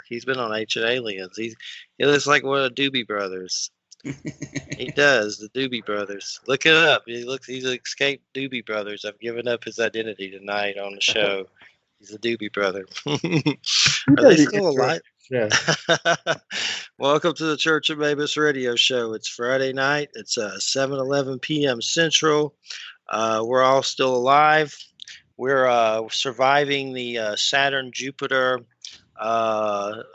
He's been on Ancient Aliens. He looks like one of the Doobie Brothers. He does, the Doobie Brothers. Look it up. He's an escaped Doobie Brothers. I've given up his identity tonight on the show. He's a Doobie Brother. Are they still alive? Yeah. Welcome to the Church of Mabus radio show. It's Friday night. It's 7:11 p.m. Central. We're all still alive. We're surviving the Saturn-Jupiter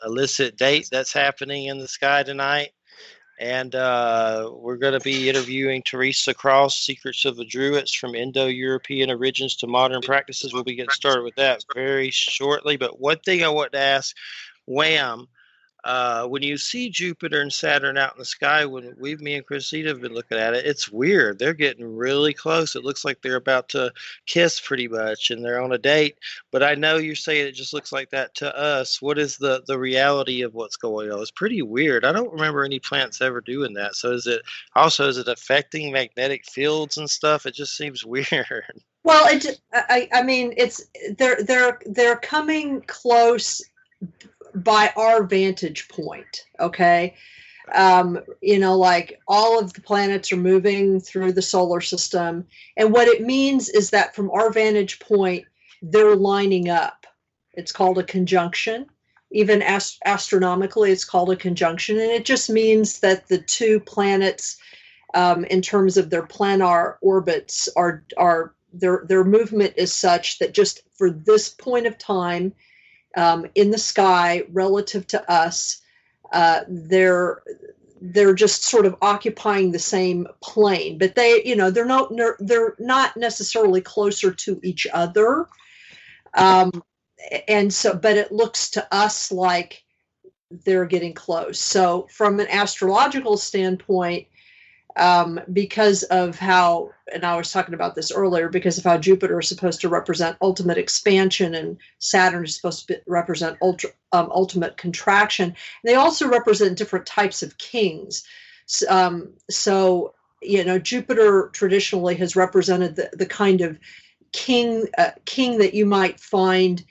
illicit date that's happening in the sky tonight. And we're going to be interviewing Teresa Cross, Secrets of the Druids, from Indo-European origins to modern practices. We'll be getting started with that very shortly. But one thing I want to ask, Wham, when you see Jupiter and Saturn out in the sky, when me and Christina have been looking at it, it's weird. They're getting really close. It looks like they're about to kiss pretty much, and they're on a date. But I know you're saying it just looks like that to us. What is the reality of what's going on? It's pretty weird. I don't remember any planets ever doing that. So is it affecting magnetic fields and stuff? It just seems weird. Well, I mean, they're coming close by our vantage point, okay? Like all of the planets are moving through the solar system, and what it means is that from our vantage point, they're lining up. It's called a conjunction. Even astronomically, it's called a conjunction, and it just means that the two planets, in terms of their planar orbits, are their movement is such that just for this point of time, in the sky relative to us, they're just sort of occupying the same plane, but they're not necessarily closer to each other, and so, but it looks to us like they're getting close. So from an astrological standpoint, because of how, and I was talking about this earlier, because of how Jupiter is supposed to represent ultimate expansion and Saturn is supposed to represent ultimate contraction. They also represent different types of kings. So, Jupiter traditionally has represented the kind of king that you might find,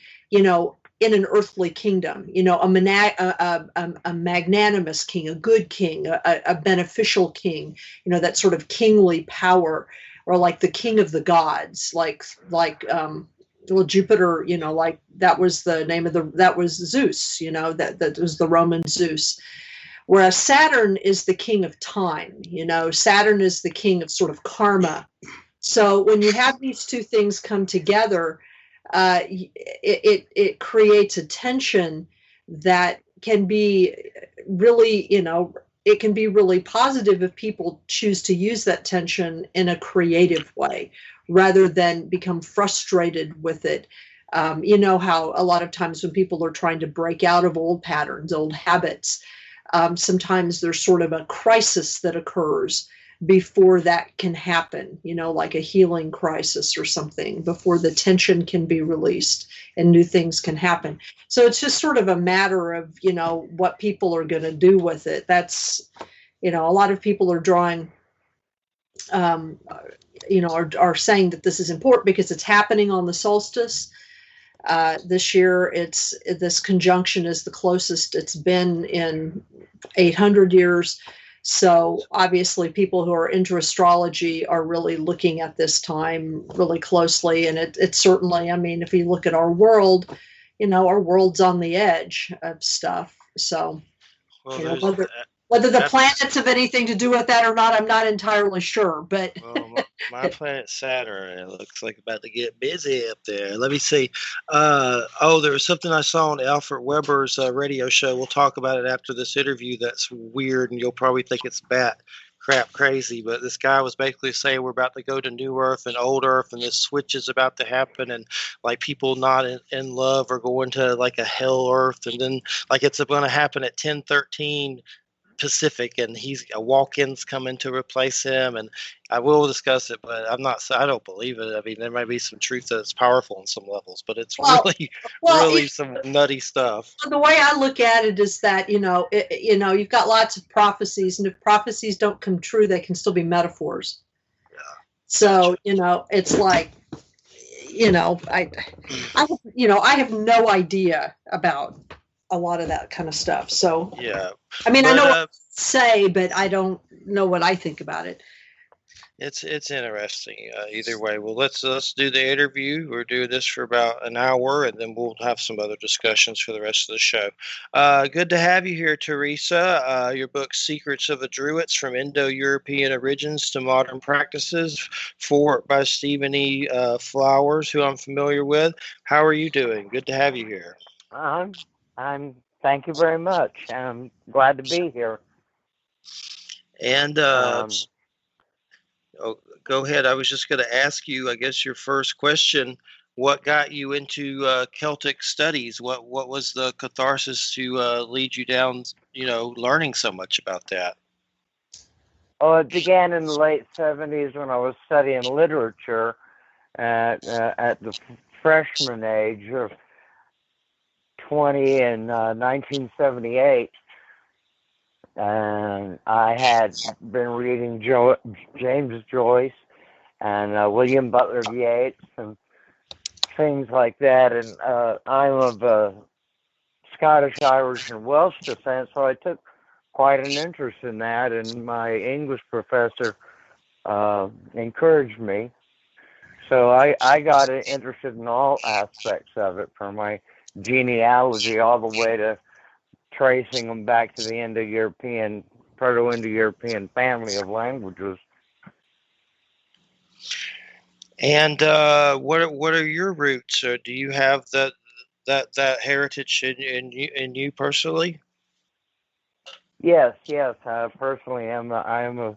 in an earthly kingdom, a magnanimous king, a good king, a beneficial king, that sort of kingly power, or like the king of the gods, like Jupiter, like that was the name of that was Zeus, that was the Roman Zeus. Whereas Saturn is the king of time, Saturn is the king of sort of karma. So when you have these two things come together, it creates a tension that can be really, it can be really positive if people choose to use that tension in a creative way rather than become frustrated with it. How a lot of times when people are trying to break out of old patterns, old habits, sometimes there's sort of a crisis that occurs before that can happen, like a healing crisis or something, before the tension can be released and new things can happen. So it's just sort of a matter of, what people are going to do with it. That's, a lot of people are drawing, are saying that this is important because it's happening on the solstice. This year, this conjunction is the closest it's been in 800 years. So obviously people who are into astrology are really looking at this time really closely. And it's certainly, I mean, if you look at our world, our world's on the edge of stuff. So, whether the planets have anything to do with that or not, I'm not entirely sure. But my planet Saturn, it looks like about to get busy up there. Let me see. There was something I saw on Alfred Weber's radio show. We'll talk about it after this interview. That's weird, and you'll probably think it's bat crap crazy. But this guy was basically saying we're about to go to New Earth and Old Earth, and this switch is about to happen, and like people not in love are going to like a hell Earth, and then like it's going to happen at 10:13 Pacific, and a walk-in's coming to replace him, and I will discuss it, but I don't believe it. I mean, there might be some truth that's powerful on some levels, but it's really some nutty stuff. The way I look at it is that, you've got lots of prophecies, and if prophecies don't come true, they can still be metaphors. Yeah. So, it's like, I have no idea about a lot of that kind of stuff. So Yeah. I mean, I But know what to say, but I don't know what I think about it. it's interesting either way. Well, let's do the interview. We'll do this for about an hour, and then we'll have some other discussions for the rest of the show. Good to have you here, Teresa. Your book, Secrets of the Druids: From Indo-European Origins to Modern Practices, by Stephen E. Flowers, who I'm familiar with. How are you doing? Good to have you here. I'm. Thank you very much. I'm glad to be here. And Um, oh, go ahead. I was just going to ask you, I guess, your first question. What got you into Celtic studies? What was the catharsis to lead you down, learning so much about that? it began in the late '70s when I was studying literature at the freshman age of 20 in 1978. And I had been reading James Joyce and William Butler Yeats and things like that. And I'm of Scottish, Irish, and Welsh descent, so I took quite an interest in that. And my English professor encouraged me. So I got interested in all aspects of it, from my genealogy all the way to tracing them back to the Proto-Indo-European family of languages. And what are your roots? Or do you have that heritage in you personally? Yes. I personally am. I am of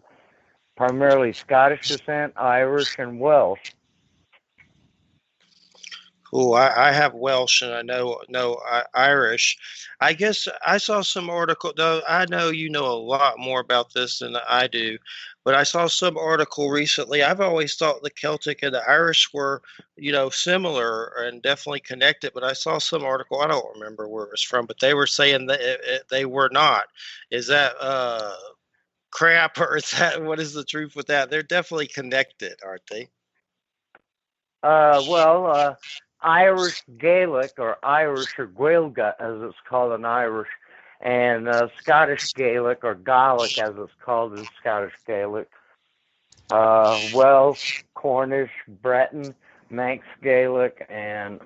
primarily Scottish descent, Irish, and Welsh. Cool. I have Welsh and I know Irish. I guess I saw some article, though. I know you know a lot more about this than I do, but I saw some article recently. I've always thought the Celtic and the Irish were, similar and definitely connected. But I saw some article. I don't remember where it was from, but they were saying that they were not. Is that crap, or is that what is the truth with that? They're definitely connected, aren't they? Well, Irish Gaelic, or Irish or Gaeilge, as it's called in Irish, and Scottish Gaelic, or Gaelic, as it's called in Scottish Gaelic, Welsh, Cornish, Breton, Manx Gaelic, and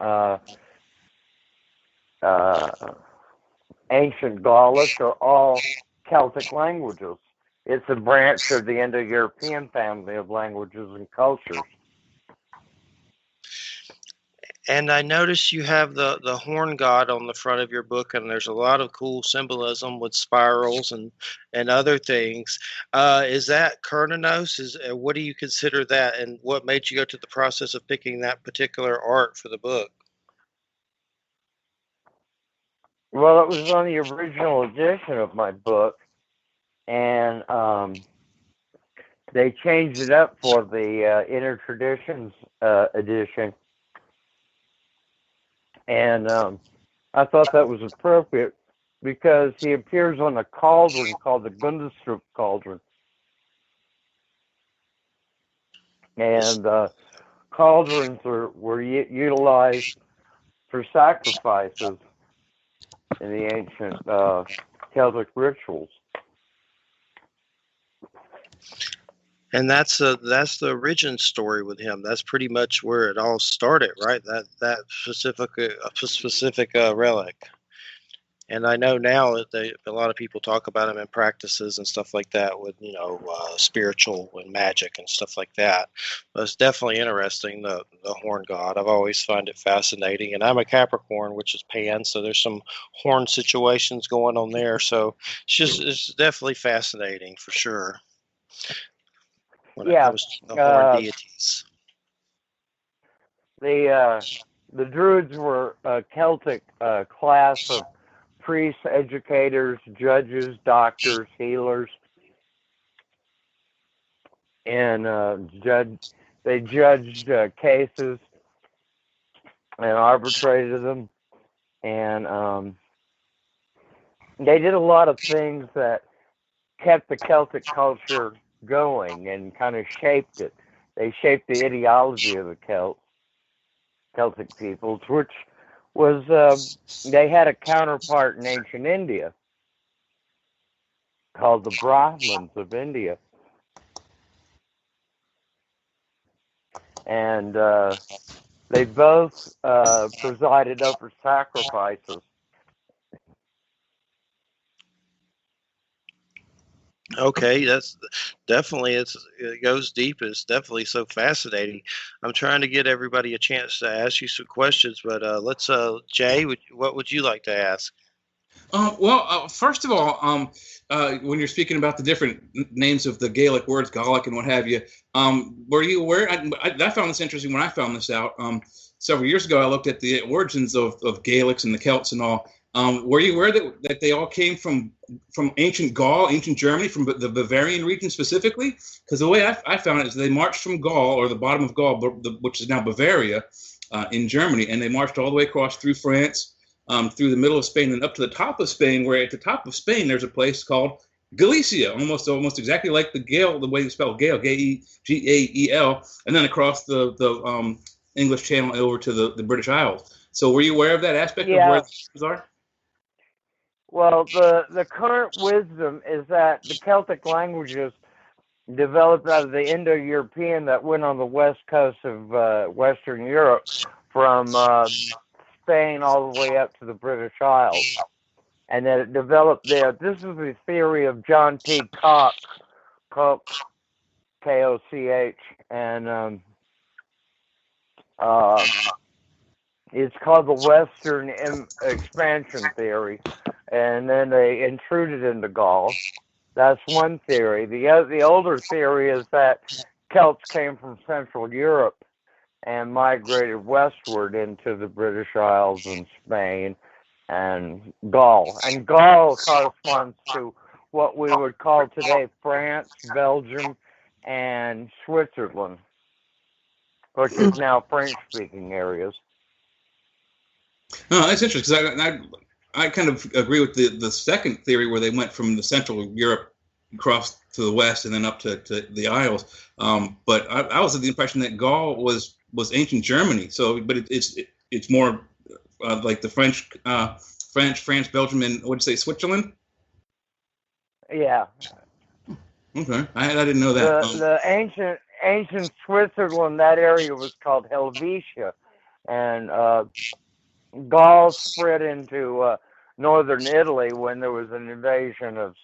ancient Gaulish are all Celtic languages. It's a branch of the Indo-European family of languages and cultures. And I notice you have the horn god on the front of your book, and there's a lot of cool symbolism with spirals and other things. Is that Kerninos? What do you consider that, and what made you go to the process of picking that particular art for the book? Well, it was on the original edition of my book, and they changed it up for the Inner Traditions edition. And I thought that was appropriate because he appears on a cauldron called the Gundestrup cauldron. And cauldrons were utilized for sacrifices in the ancient Celtic rituals. And that's the origin story with him. That's pretty much where it all started, right? That specific relic. And I know now that a lot of people talk about him in practices and stuff like that with, spiritual and magic and stuff like that. But it's definitely interesting, the horn god. I've always found it fascinating. And I'm a Capricorn, which is Pan, so there's some horn situations going on there. So it's definitely fascinating for sure when it comes to the horn deities. The Druids were a Celtic class of priests, educators, judges, doctors, healers, and they judged cases and arbitrated them, and they did a lot of things that kept the Celtic culture going and kind of shaped it. They shaped the ideology of the Celtic peoples, which was they had a counterpart in ancient India called the Brahmins of India. And they both presided over sacrifices. Okay, that's definitely it goes deep. It's definitely so fascinating. I'm trying to get everybody a chance to ask you some questions, but let's Jay, what would you like to ask? First of all, when you're speaking about the different names of the Gaelic words, Gaelic and what have you, were you aware? I found this interesting when I found this out. Several years ago, I looked at the origins of Gaelics and the Celts and all. Were you aware that they all came from ancient Gaul, ancient Germany, from the Bavarian region specifically? Because the way I found it is they marched from Gaul, or the bottom of Gaul, which is now Bavaria, in Germany, and they marched all the way across through France, through the middle of Spain, and up to the top of Spain, where at the top of Spain there's a place called Galicia, almost exactly like the Gael, the way you spell Gael, Gael, and then across the English Channel over to the British Isles. So were you aware of that aspect of where these are? Well, the current wisdom is that the Celtic languages developed out of the Indo-European that went on the west coast of Western Europe from Spain all the way up to the British Isles. And then it developed there. This is the theory of John P. Koch, K-O-C-H, and it's called the Western expansion theory. And then they intruded into Gaul. That's one theory. The older theory is that Celts came from Central Europe and migrated westward into the British Isles and Spain and Gaul. And Gaul corresponds to what we would call today France, Belgium, and Switzerland, which is now French-speaking areas. Oh, that's interesting, because I kind of agree with the second theory where they went from the Central Europe across to the west and then up to the Isles. But I was of the impression that Gaul was ancient Germany. So, but it's more like the French, France, Belgium, and what'd you say, Switzerland? Yeah. Okay, I didn't know that. The ancient Switzerland, that area was called Helvetia, and Gaul spread into northern Italy when there was an invasion of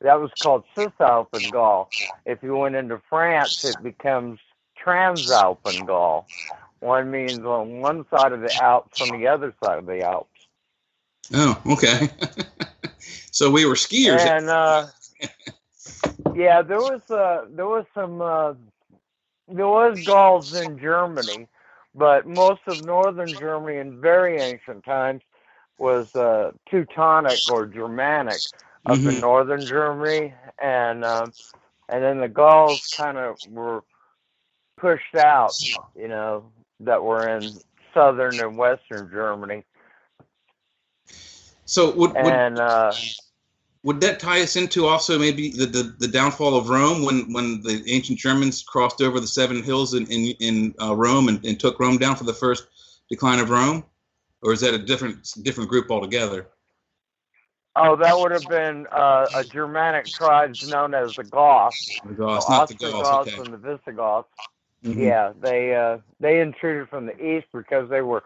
that was called Cisalpine Gaul. If you went into France, it becomes Transalpine Gaul. One means on one side of the Alps, on the other side of the Alps. Oh, okay. So we were skiers. And yeah, there was Gauls in Germany, but most of northern Germany in very ancient times was Teutonic or Germanic up in northern Germany, and then the Gauls kind of were pushed out, that were in southern and western Germany. So would that tie us into also maybe the downfall of Rome when the ancient Germans crossed over the Seven Hills in Rome and took Rome down for the first decline of Rome? Or is that a different group altogether? Oh, that would have been a Germanic tribes known as the Goths. The Goths, not the Gauls. Okay. And the Visigoths. Yeah, they intruded from the east because they were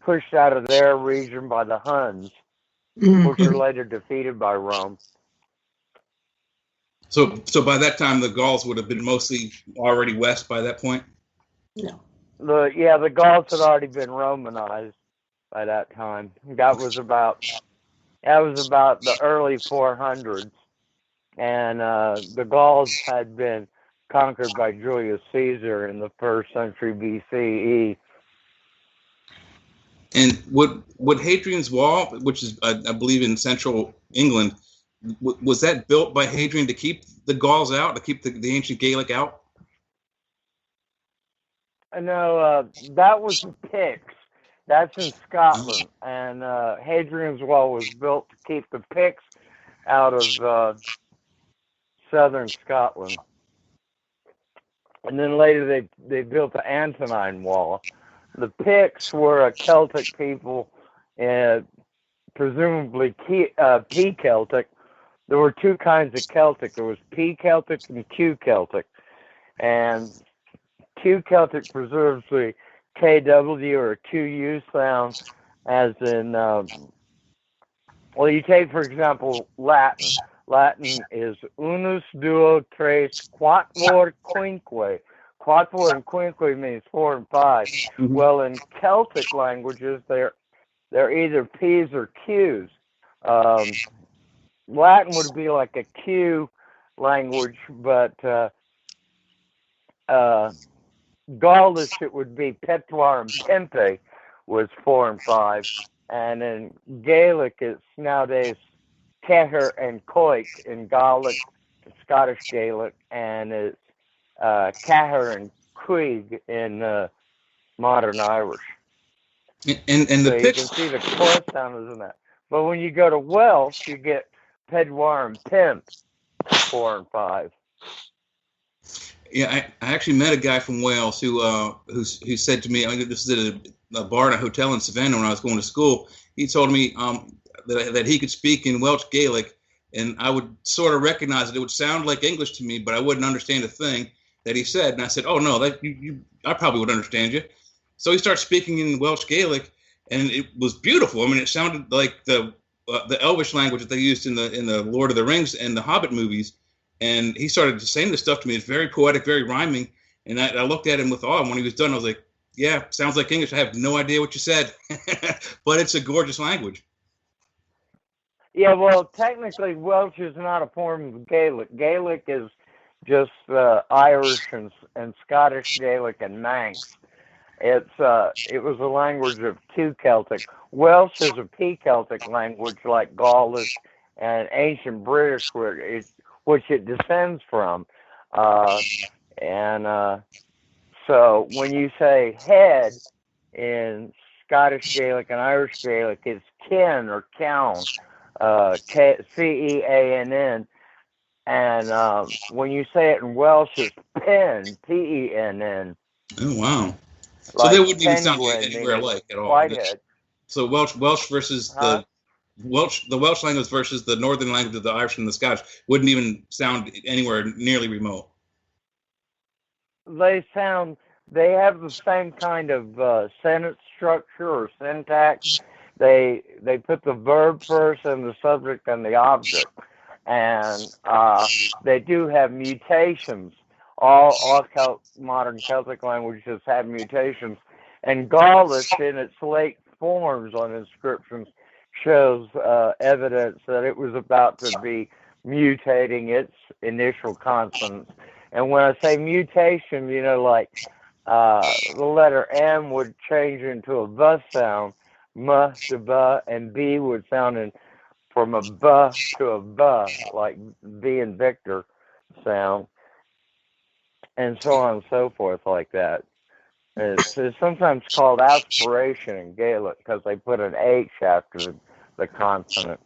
pushed out of their region by the Huns, which were later defeated by Rome. So by that time, the Gauls would have been mostly already west by that point? No. The Gauls had already been Romanized by that time. That was about the early 400s, and the Gauls had been conquered by Julius Caesar in the 1st century BCE. And would Hadrian's Wall, which is I believe in central England, was that built by Hadrian to keep the Gauls out, to keep the ancient Gaelic out? No, that was Picts. That's in Scotland, and Hadrian's Wall was built to keep the Picts out of southern Scotland. And then later they built the Antonine Wall the Picts were a Celtic people, presumably P Celtic. There were two kinds of Celtic. There was P Celtic and Q Celtic. And Q Celtic preserves the KW or QU sound, as in, well, you take, for example, Latin. Latin is unus, duo, tres, quatuor, quinque. Quatuor and quinque means 4 and 5. Mhm. Well, in Celtic languages, they're either P's or Q's. Latin would be like a Q language, but Gaulish, it would be Petuar and Pempe was 4 and 5. And in Gaelic, it's nowadays Cethair and Coic in Gaelic, Scottish Gaelic, and it's Cethair and Cuig in modern Irish. And the So you Picts, can see the core sound is in that. But when you go to Welsh, you get Pedwar and Pimp, 4 and 5. yeah, I actually met a guy from Wales who said to me, I mean, this is at a bar and a hotel in Savannah when I was going to school. He told me that he could speak in Welsh Gaelic, and I would sort of recognize it. It would sound like English to me, but I wouldn't understand a thing that he said. And I said, "Oh no, I probably would understand you." So he started speaking in Welsh Gaelic, and it was beautiful. I mean, it sounded like the Elvish language that they used in the Lord of the Rings and the Hobbit movies. And he started saying this stuff to me. It's very poetic, very rhyming. And I looked at him with awe. And when he was done, I was like, "Yeah, sounds like English. I have no idea what you said, but it's a gorgeous language." Yeah, well, technically, Welsh is not a form of Gaelic. Gaelic is just Irish and Scottish Gaelic and Manx. It was a language of Q Celtic. Welsh is a P Celtic language like Gaulish and ancient British, which it descends from. So when you say head in Scottish Gaelic and Irish Gaelic, it's kin or cown, Ceann. And when you say it in Welsh, it's pen, Penn. Oh wow! So Like they wouldn't even sound penguin, anywhere meaning alike at all. whitehead. So Welsh versus Huh? the Welsh language versus the northern language of the Irish and the Scottish wouldn't even sound anywhere nearly remote. They have the same kind of sentence structure or syntax. They put the verb first and the subject and the object, and they do have mutations. All modern Celtic languages have mutations, and Gaulish in its late forms on inscriptions shows evidence that it was about to be mutating its initial consonants. And when I say mutation, like the letter M would change into a V sound, M to B, and B would sound from a B to a B, like V and Victor sound, and so on and so forth like that. It's sometimes called aspiration in Gaelic because they put an H after the consonant.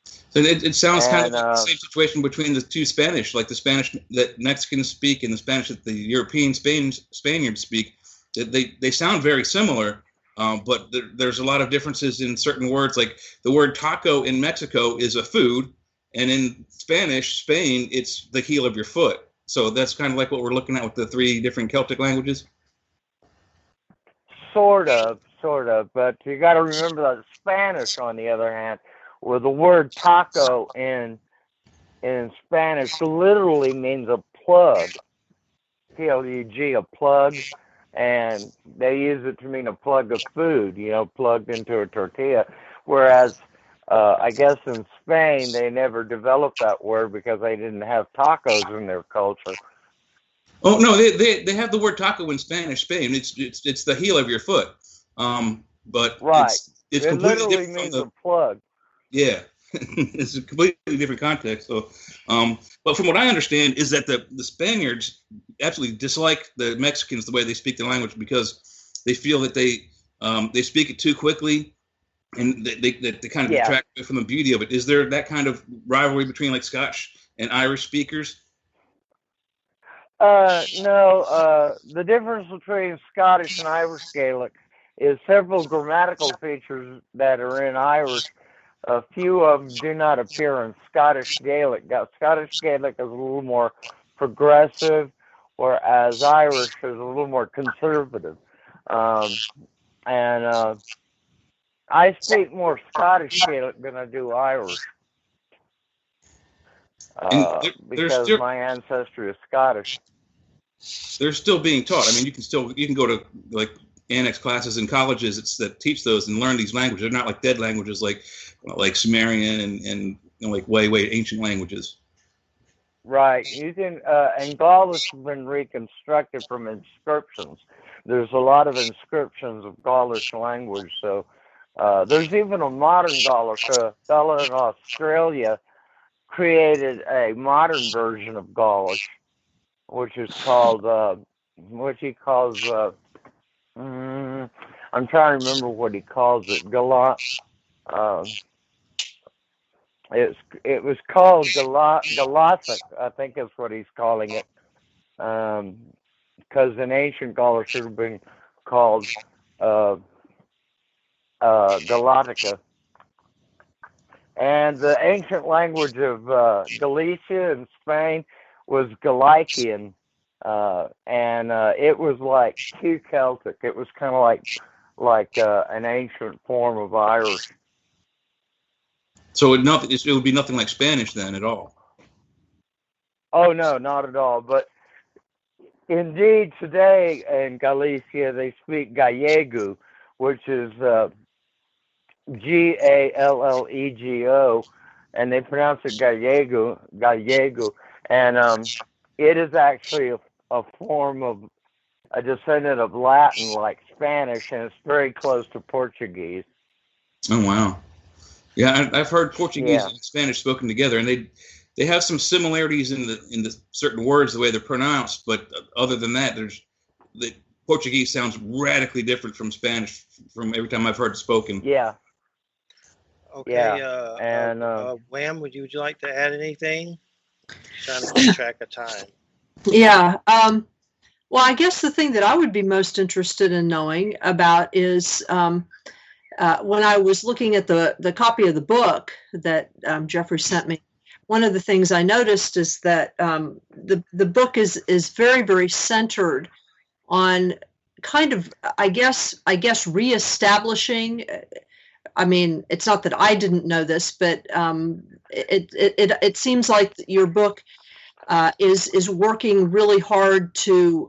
So it sounds kind of And, like the same situation between the two Spanish, like the Spanish that Mexicans speak and the Spanish that the European Spaniards speak. They sound very similar, but there's a lot of differences in certain words. Like the word taco in Mexico is a food, and in Spanish, Spain, it's the heel of your foot. So that's kind of like what we're looking at with the three different Celtic languages. Sort of, but you got to remember that Spanish, on the other hand, where the word taco in Spanish literally means a plug, plug, a plug, and they use it to mean a plug of food, plugged into a tortilla. Whereas, I guess in Spain they never developed that word because they didn't have tacos in their culture. Oh no, they have the word taco in Spanish, Spain. It's the heel of your foot. But right, it's it completely literally different means from a plug. Yeah, it's a completely different context. So, but from what I understand is that the Spaniards absolutely dislike the Mexicans the way they speak the language because they feel that they speak it too quickly, and they kind of detract from the beauty of it. Is there that kind of rivalry between like Scotch and Irish speakers? No. The difference between Scottish and Irish Gaelic is several grammatical features that are in Irish. A few of them do not appear in Scottish Gaelic. Scottish Gaelic is a little more progressive, whereas Irish is a little more conservative. And I speak more Scottish Gaelic than I do Irish. Because my ancestry is Scottish. They're still being taught. I mean, you can go to like annex classes in colleges that teach those and learn these languages. They're not like dead languages like Sumerian and like way ancient languages. Right. You can and Gaulish has been reconstructed from inscriptions. There's a lot of inscriptions of Gaulish language. So there's even a modern Gaulish. A fellow in Australia created a modern version of Gaulish, which is called which he calls I'm trying to remember what he calls it. It was called Galactic, I think is what he's calling it, because in ancient Gaulish should have been called Galatica. And the ancient language of Galicia and Spain was Galician, and it was like too Celtic. It was kind of like an ancient form of Irish. So it would be nothing like Spanish then at all. Oh no, not at all. But indeed, today in Galicia they speak Gallego, which is Gallego, and they pronounce it Gallego, and it is actually a form of a descendant of Latin, like Spanish, and it's very close to Portuguese. Oh wow! Yeah, I've heard Portuguese and Spanish spoken together, and they have some similarities in the certain words, the way they're pronounced. But other than that, the Portuguese sounds radically different from Spanish from every time I've heard it spoken. Yeah. Okay. Yeah. And Wham, would you like to add anything? Trying to keep track of time. Yeah. Well, I guess the thing that I would be most interested in knowing about is when I was looking at the copy of the book that Jeffrey sent me, one of the things I noticed is that the book is very, very centered on kind of, I guess reestablishing. I mean, it's not that I didn't know this, but it seems like your book is working really hard to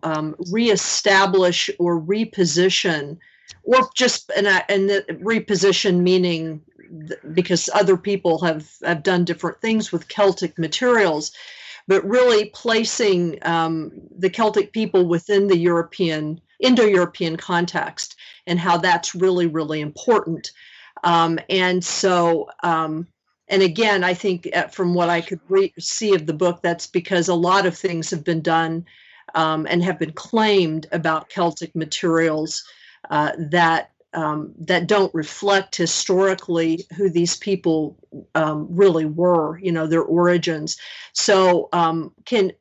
reestablish or reposition, or just and the reposition meaning because other people have done different things with Celtic materials, but really placing the Celtic people within the Indo-European context and how that's really, really important. And so, and again, I think from what I could see of the book, that's because a lot of things have been done and have been claimed about Celtic materials that don't reflect historically who these people really were, their origins. So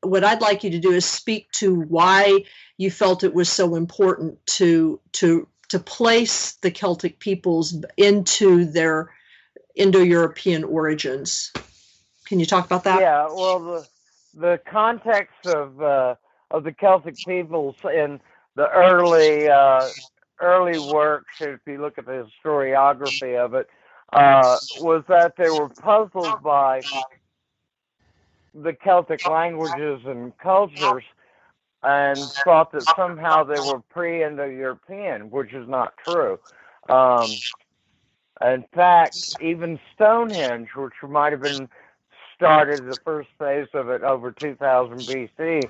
what I'd like you to do is speak to why you felt it was so important to place the Celtic peoples into their Indo-European origins. Can you talk about that? Yeah, well, the context of the Celtic peoples in the early works, if you look at the historiography of it, was that they were puzzled by the Celtic languages and cultures and thought that somehow they were pre-Indo-European, which is not true. In fact, even Stonehenge, which might have been started the first phase of it over 2000 BC,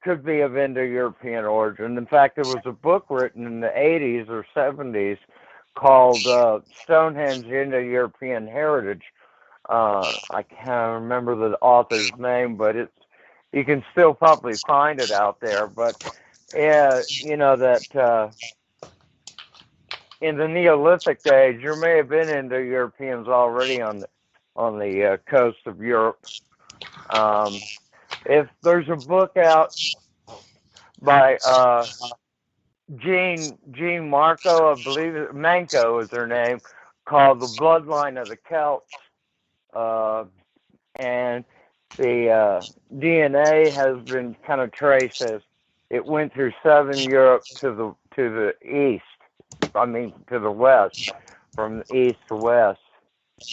could be of Indo-European origin. In fact, there was a book written in the 80s or 70s called Stonehenge Indo-European Heritage. I can't remember the author's name, but you can still probably find it out there. But that in the Neolithic age, there may have been Indo-Europeans already on the coast of Europe. if there's a book out by Jean Marco, I believe Manco is her name, called The Bloodline of the Celts. And the DNA has been kind of traced as it went through southern Europe to the east. I mean, to the west, from east to west,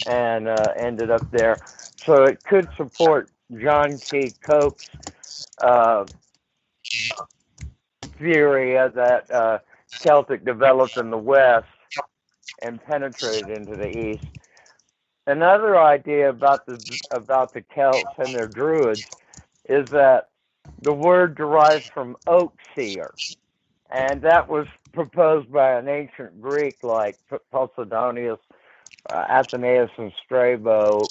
and ended up there. So it could support John T. Cope's theory that Celtic developed in the west and penetrated into the east. Another idea about the Celts and their Druids is that the word derives from oak seer, and that was proposed by an ancient Greek like Posidonius, Athenaeus, and Strabo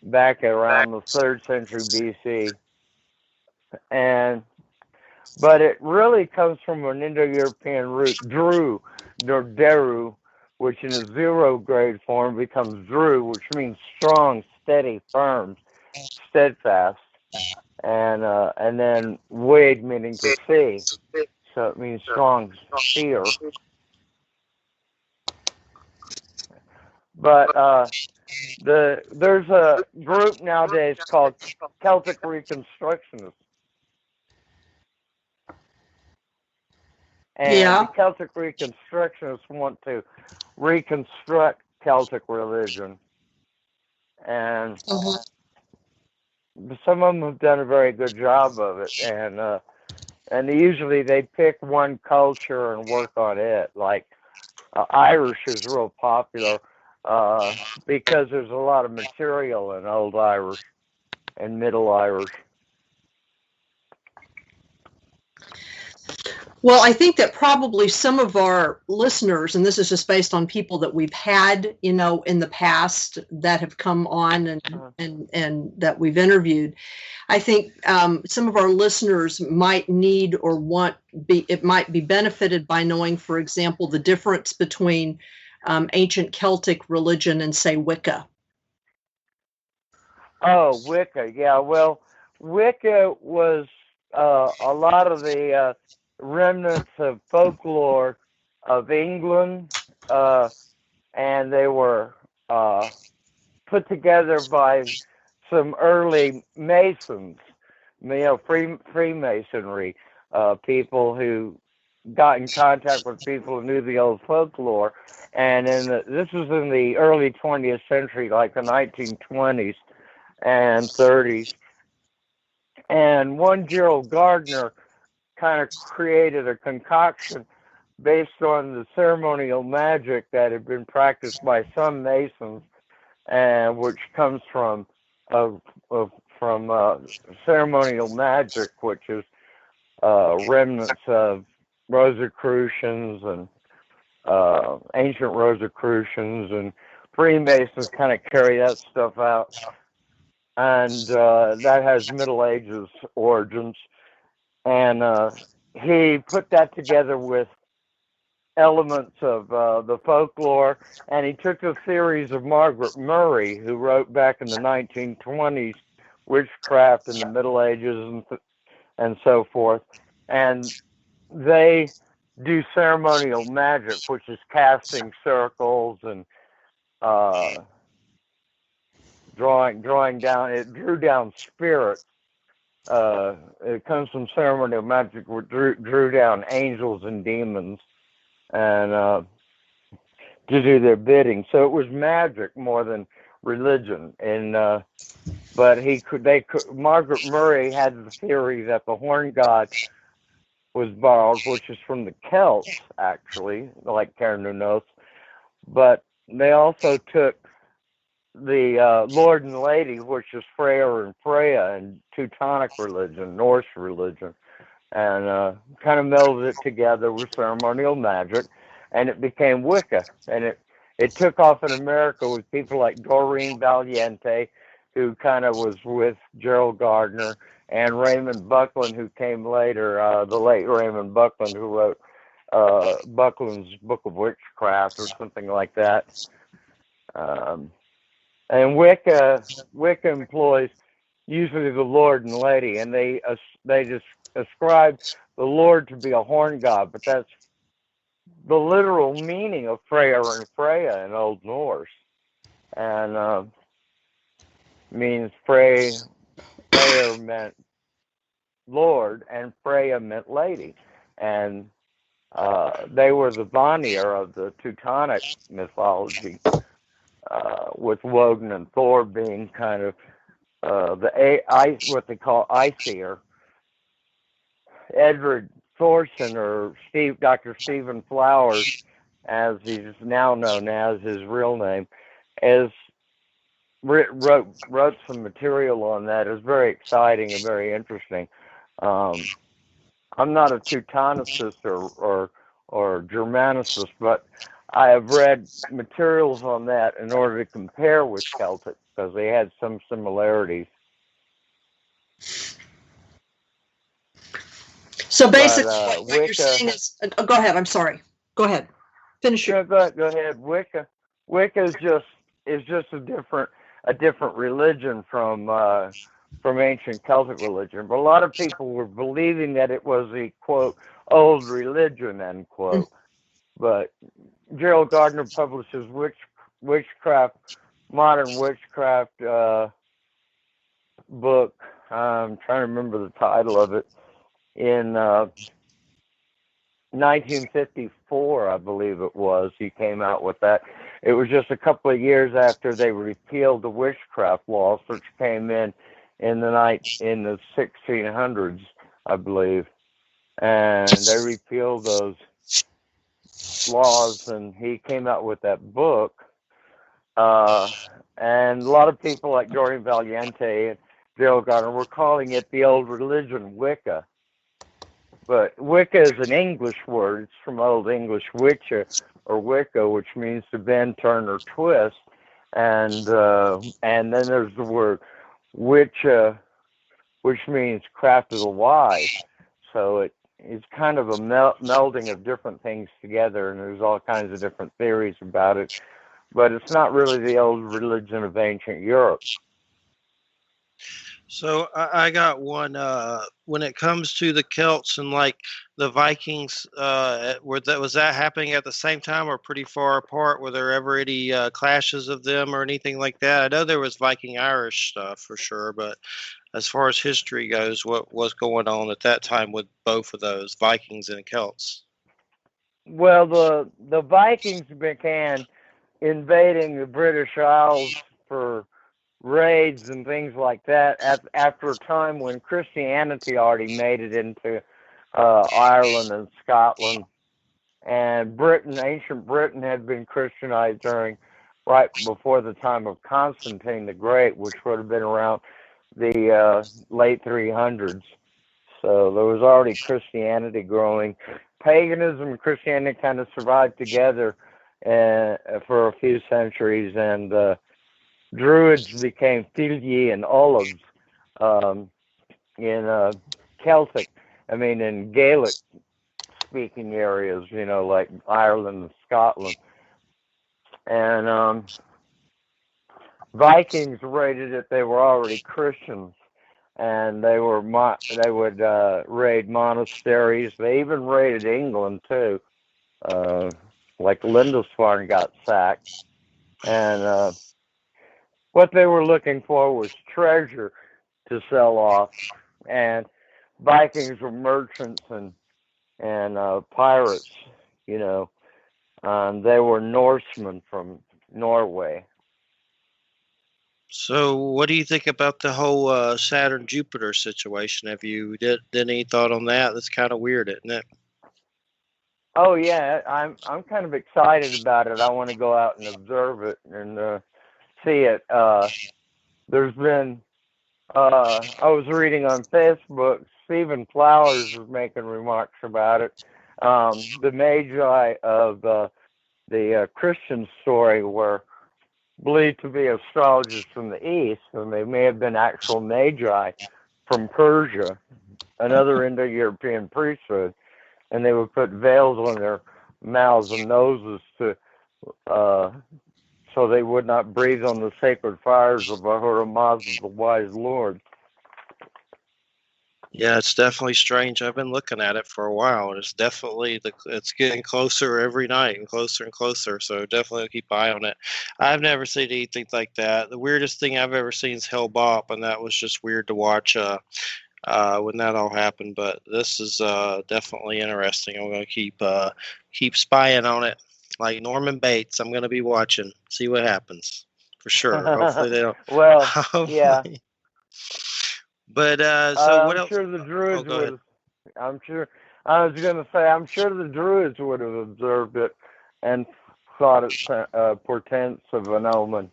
back around the 3rd century BC. But it really comes from an Indo-European root, Dru, or Deru, which in a 0 grade form becomes Dru, which means strong, steady, firm, steadfast, and then Wade meaning to see, so it means strong seer. But there's a group nowadays called Celtic Reconstructionists. And the Celtic Reconstructionists want to reconstruct Celtic religion. And some of them have done a very good job of it. And usually they pick one culture and work on it. Like Irish is real popular because there's a lot of material in Old Irish and Middle Irish. Well, I think that probably some of our listeners, and this is just based on people that we've had, in the past that have come on and that we've interviewed, I think some of our listeners might need or it might be benefited by knowing, for example, the difference between ancient Celtic religion and, say, Wicca. Oh, Wicca, yeah. Well, Wicca was a lot of the remnants of folklore of England, and they were put together by some early Masons, Freemasonry, people who got in contact with people who knew the old folklore. And this was in the early 20th century, like the 1920s and 30s. And one Gerald Gardner kind of created a concoction based on the ceremonial magic that had been practiced by some Masons, and which comes from ceremonial magic, which is remnants of Rosicrucians and ancient Rosicrucians, and Freemasons kind of carry that stuff out, and that has Middle Ages origins. And he put that together with elements of the folklore, and he took the theories of Margaret Murray, who wrote back in the 1920s witchcraft in the Middle Ages and so forth, and they do ceremonial magic, which is casting circles and drawing down. It drew down spirits. It comes from ceremonial magic, which drew down angels and demons, and to do their bidding. So it was magic more than religion. And but Margaret Murray had the theory that the horn god was borrowed, which is from the Celts, actually, like Cernunnos. But they also took the Lord and Lady, which is Freyr and Freya, and Teutonic religion, Norse religion, and kind of melded it together with ceremonial magic, and it became Wicca. And it took off in America with people like Doreen Valiente, who kind of was with Gerald Gardner, and Raymond Buckland, who came later, the late Raymond Buckland, who wrote Buckland's Book of Witchcraft or something like that. And Wicca employs, usually the Lord and Lady, and they just ascribe the Lord to be a horn god, but that's the literal meaning of Freyr and Freya in Old Norse, and means Freyr meant Lord and Freya meant lady, and they were the Vanir of the Teutonic mythology, with Woden and Thor being kind of what they call Aesir. Edward Thorson, or Dr. Stephen Flowers, as he's now known as his real name, wrote some material on that. It's very exciting and very interesting. I'm not a Teutonicist or Germanicist, but I have read materials on that in order to compare with Celtic because they had some similarities. So basically, what you're saying is, go ahead. I'm sorry. Go ahead. Finish your. Go ahead. Wicca is just a different religion from ancient Celtic religion. But a lot of people were believing that it was a quote old religion, end quote. But Gerald Gardner publishes modern witchcraft book. I'm trying to remember the title of it. In 1954, I believe it was, he came out with that. It was just a couple of years after they repealed the witchcraft laws, which came in the 1600s, I believe, and they repealed those laws, and he came out with that book. And a lot of people like Jordan Valiente and Gerald Gardner were calling it the old religion, Wicca. But Wicca is an English word. It's from Old English Wicca or Wicca, which means to bend, turn, or twist. And then there's the word Wicca, which means craft of the wise. So it's kind of a melding of different things together, and there's all kinds of different theories about it. But it's not really the old religion of ancient Europe. So I got one. When it comes to the Celts and like the Vikings, was that happening at the same time or pretty far apart? Were there ever any clashes of them or anything like that? I know there was Viking Irish stuff for sure, but as far as history goes, what was going on at that time with both of those, Vikings and Celts? Well, the Vikings began invading the British Isles for raids and things like that after a time when Christianity already made it into Ireland and Scotland, and ancient Britain had been Christianized right before the time of Constantine the Great, which would have been around the late 300s. So there was already Christianity growing. Paganism and Christianity kind of survived together for a few centuries, and Druids became Filii and Olives in Celtic, in Gaelic speaking areas, like Ireland and Scotland. And Vikings raided it. They were already Christians, and they would raid monasteries. They even raided England too, like Lindisfarne got sacked, and what they were looking for was treasure to sell off. And Vikings were merchants and pirates, they were Norsemen from Norway. So what do you think about the whole Saturn-Jupiter situation? Have you did any thought on that? That's kind of weird, isn't it? Oh yeah, I'm kind of excited about it. I want to go out and observe it and see it. There's been I was reading on Facebook, Stephen Flowers was making remarks about it. The Magi of the Christian story were believed to be astrologers from the East, and they may have been actual Magi from Persia, another Indo-European priesthood, and they would put veils on their mouths and noses so they would not breathe on the sacred fires of Ahura Mazda, the wise Lord. Yeah, it's definitely strange. I've been looking at it for a while, and it's definitely it's getting closer every night and closer and closer. So definitely keep an eye on it. I've never seen anything like that. The weirdest thing I've ever seen is Hell Bop, and that was just weird to watch when that all happened. But this is definitely interesting. I'm going to keep spying on it, like Norman Bates. I'm going to be watching, see what happens for sure. Hopefully they don't. Well, yeah. Hopefully. But so what I'm else? sure the Oh, Druids go ahead. would. I'm sure. I was going to say, I'm sure the Druids would have observed it and thought it portents of an omen.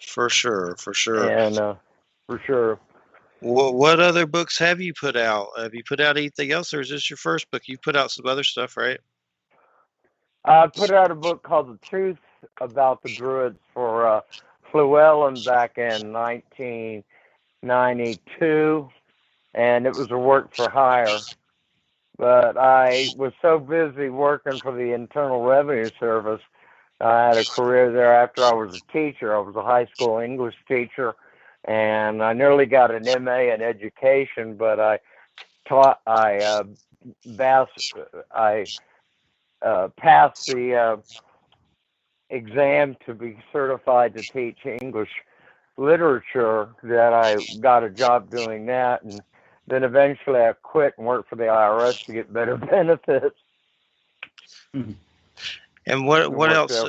For sure, for sure. And for sure. What other books have you put out? Have you put out anything else, or is this your first book? You put out some other stuff, right? I put out a book called The Truth About the Druids for Llewellyn back in 1992, and it was a work for hire. But I was so busy working for the Internal Revenue Service. I had a career there after I was a teacher. I was a high school English teacher, and I nearly got an MA in education, but I passed the exam to be certified to teach English literature. That I got a job doing that, and then eventually I quit and worked for the IRS to get better benefits. And what else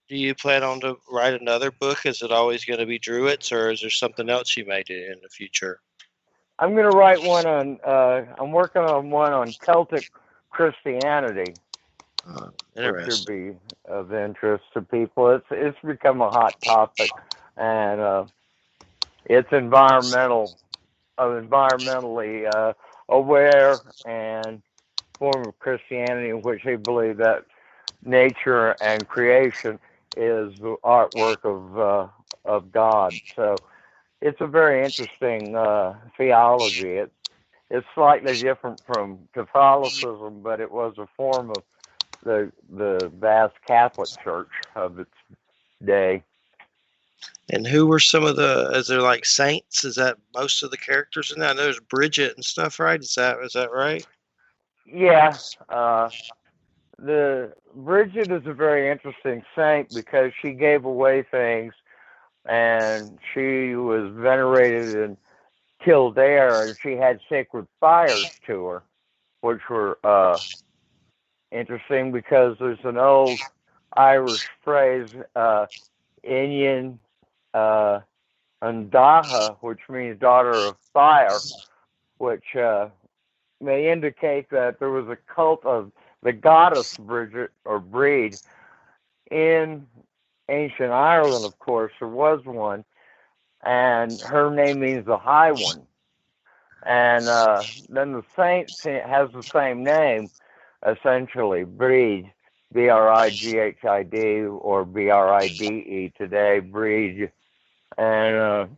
do you plan on to write another book? Is it always going to be Druids, or is there something else you may do in the future? I'm going to write one on. I'm working on one on Celtic Christianity, which should be of interest to people. It's become a hot topic, and it's environmentally aware and form of Christianity in which they believe that nature and creation is the artwork of God. So it's a very interesting theology. It's slightly different from Catholicism, but it was a form of the vast Catholic Church of its day. And who were some of is there like saints? Is that most of the characters in that? There's Bridget and stuff, right? Is that right? Yeah. The Bridget is a very interesting saint because she gave away things, and she was venerated in Kildare, and she had sacred fires to her, which were interesting because there's an old Irish phrase, Inyan Andaha, which means daughter of fire, which may indicate that there was a cult of the goddess Bridget or Breed in ancient Ireland. Of course, there was one, and her name means the High One. And then the saint has the same name, essentially, Breed, Brigid, or Bride today, Breed. And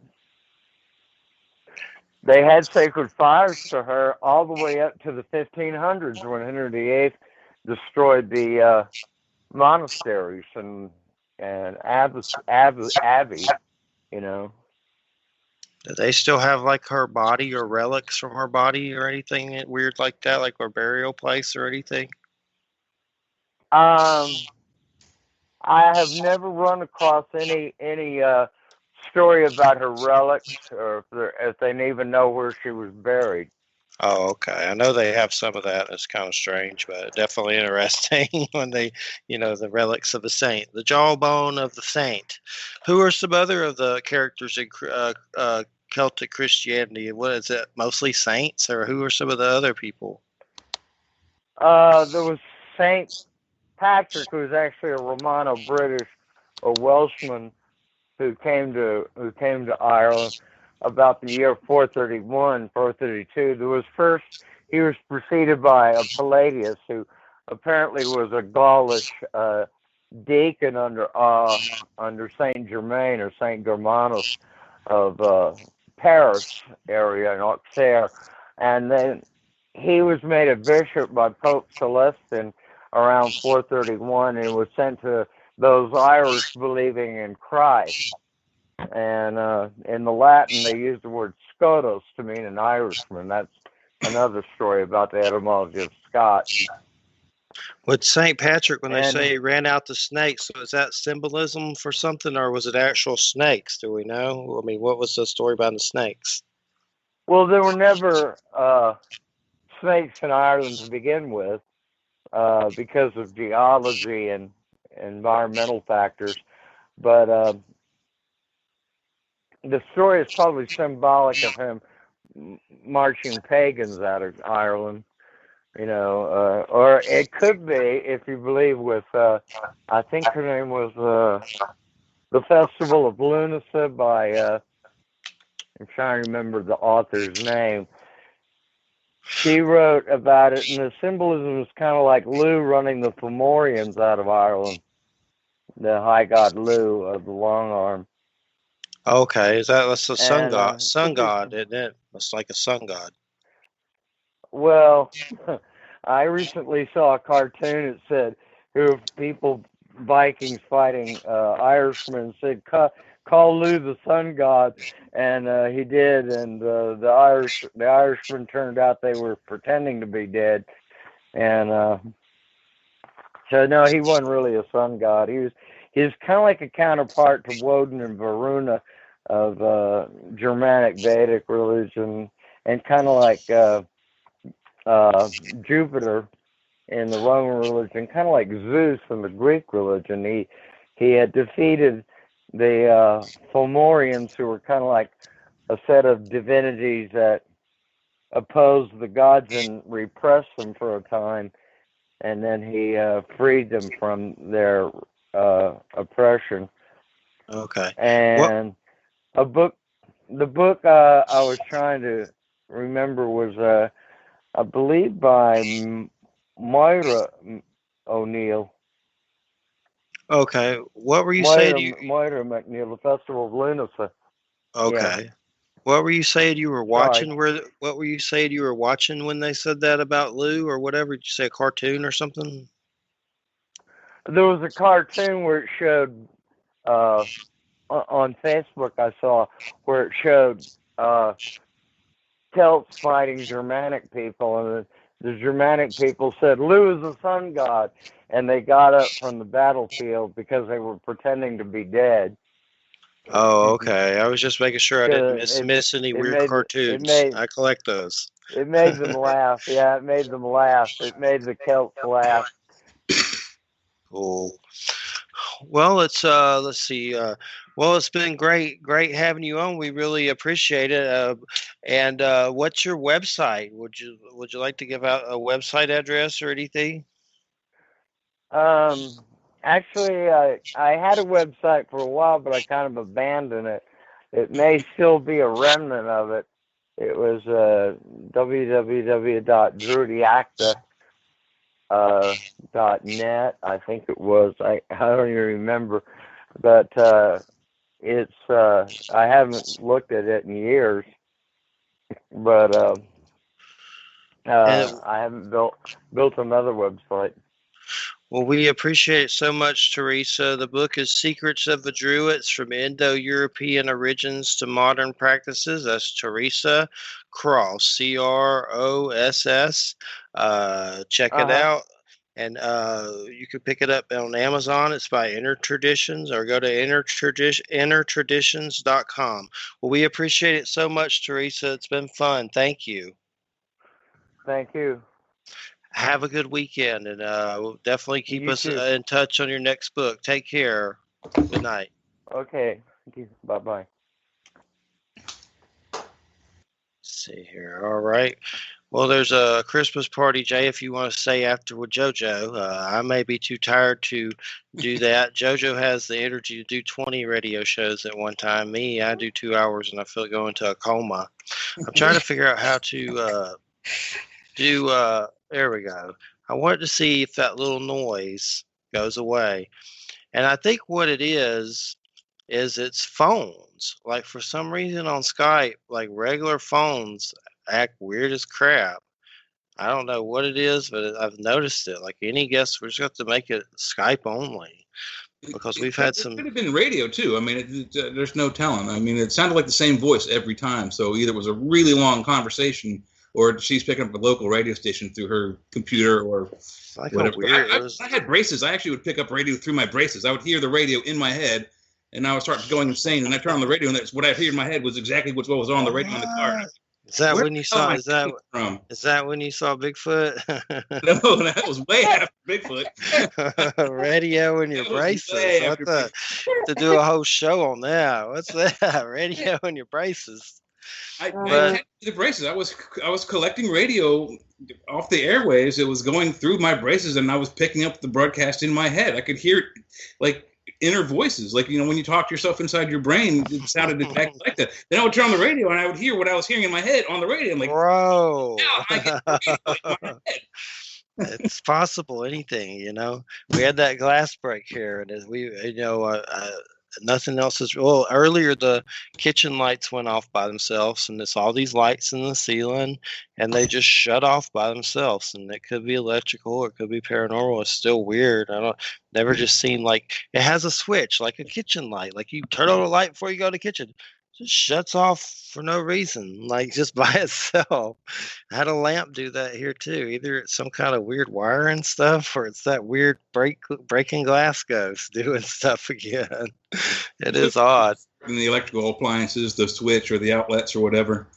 they had sacred fires to her all the way up to the 1500s when Henry VIII destroyed the monasteries and abbey, you know. Do they still have like her body or relics from her body or anything weird like that, like her burial place or anything? I have never run across any story about her relics, or if they even know where she was buried. Oh, okay. I know they have some of that. It's kind of strange, but definitely interesting when they, the relics of the saint, the jawbone of the saint. Who are some other of the characters in Celtic Christianity? What is it? Mostly saints, or who are some of the other people? There was Saint Patrick, who was actually a Romano-British or Welshman who came to Ireland about the year 431, 432. He was preceded by a Palladius, who apparently was a Gaulish deacon under Saint Germain or Saint Germanus of Paris area in Auxerre, and then he was made a bishop by Pope Celestine around 431 and was sent to those Irish believing in Christ. And in the Latin, they use the word Scotus to mean an Irishman. That's another story about the etymology of Scot. With St. Patrick, when they And say he ran out the snakes, was that symbolism for something, or was it actual snakes? Do we know? I mean, what was the story behind the snakes? well, there were never snakes in Ireland to begin with because of geology and environmental factors. But the story is probably symbolic of him marching pagans out of Ireland, or it could be, if you believe, with I think her name was the Festival of Lunacy by I'm trying to remember the author's name. She wrote about it, and the symbolism is kind of like Lugh running the Fomorians out of Ireland, the high god Lugh of the long arm. Okay, that's the sun god? Sun could be, god, isn't it? It's like a sun god. well, I recently saw a cartoon that said, "Who people Vikings fighting Irishmen said call Lugh the sun god," and he did, and the Irishmen turned out they were pretending to be dead, and so no, he wasn't really a sun god. He was kind of like a counterpart to Woden and Varuna of Germanic Vedic religion, and kind of like Jupiter in the Roman religion, kind of like Zeus in the Greek religion. He had defeated the Fomorians, who were kind of like a set of divinities that opposed the gods and repressed them for a time, and then he freed them from their oppression. Okay. And the book I was trying to remember was I believe by Moira O'Neill. Okay. What were you saying? Moira McNeil, the Festival of Lunacy. Okay. Yeah. What were you saying you were watching? What were you saying you were watching when they said that about Lou or whatever? Did you say a cartoon or something? There was a cartoon where it showed on Facebook. I saw where it showed Celts fighting Germanic people, and the Germanic people said Lugh is the sun god, and they got up from the battlefield because they were pretending to be dead. Oh, okay. I was just making sure I didn't miss any weird cartoons. I collect those. It made them laugh. Yeah, it made them laugh. It made the Celts laugh. Cool. Well, let's see. Well, it's been great having you on. We really appreciate it. And what's your website? Would you like to give out a website address or anything? Actually, I had a website for a while, but I kind of abandoned it. It may still be a remnant of it. It was www.druidiacta.net. I think it was. I don't even remember, but it's I haven't looked at it in years. But I haven't built another website. Well, we appreciate it so much, Teresa. The book is Secrets of the Druids from Indo-European Origins to Modern Practices. That's Teresa Cross, Cross. Check it out. And you can pick it up on Amazon. It's by Inner Traditions, or go to innertraditions.com. Well, we appreciate it so much, Teresa. It's been fun. Thank you. Thank you. Have a good weekend, and we'll definitely keep us in touch on your next book. Take care. Good night. Okay. Thank you. Bye-bye. Let's see here. All right. Well, there's a Christmas party, Jay, if you want to stay after with JoJo. I may be too tired to do that. JoJo has the energy to do 20 radio shows at one time. Me, I do 2 hours, and I feel going into a coma. I'm trying to figure out how to there we go. I wanted to see if that little noise goes away. And I think what it is it's phones. Like, for some reason on Skype, like, regular phones act weird as crap. I don't know what it is, but I've noticed it. Like any guest, we're just going to make it Skype only. because we've had some. It could have been radio too. I mean, there's no telling. I mean, it sounded like the same voice every time. So either it was a really long conversation, or she's picking up a local radio station through her computer, or whatever. I had braces. I actually would pick up radio through my braces. I would hear the radio in my head, and I would start going insane. And I turn on the radio, and that's what I hear in my head was exactly what was on the radio in the car. Is that when you saw? Is that when you saw Bigfoot? No, that was way after Bigfoot. Radio in your braces. To do a whole show on that. What's that? Radio in your braces. I had the braces. I was collecting radio off the airwaves. It was going through my braces, and I was picking up the broadcast in my head. I could hear it, like inner voices, like, when you talk to yourself inside your brain, it sounded exactly like that. Then I would turn on the radio, and I would hear what I was hearing in my head on the radio. I'm like, bro, I get the radio in my head. It's possible, anything, We had that glass break here, and as we, nothing else is. Well, earlier the kitchen lights went off by themselves, and it's all these lights in the ceiling, and they just shut off by themselves. And it could be electrical, or it could be paranormal. It's still weird. Never just seen, like, it has a switch, like a kitchen light. Like, you turn on a light before you go to the kitchen. Just shuts off for no reason, like just by itself. I had a lamp do that here too. Either it's some kind of weird wiring stuff, or it's that weird breaking glass ghost doing stuff again. It is odd. In the electrical appliances, the switch or the outlets or whatever.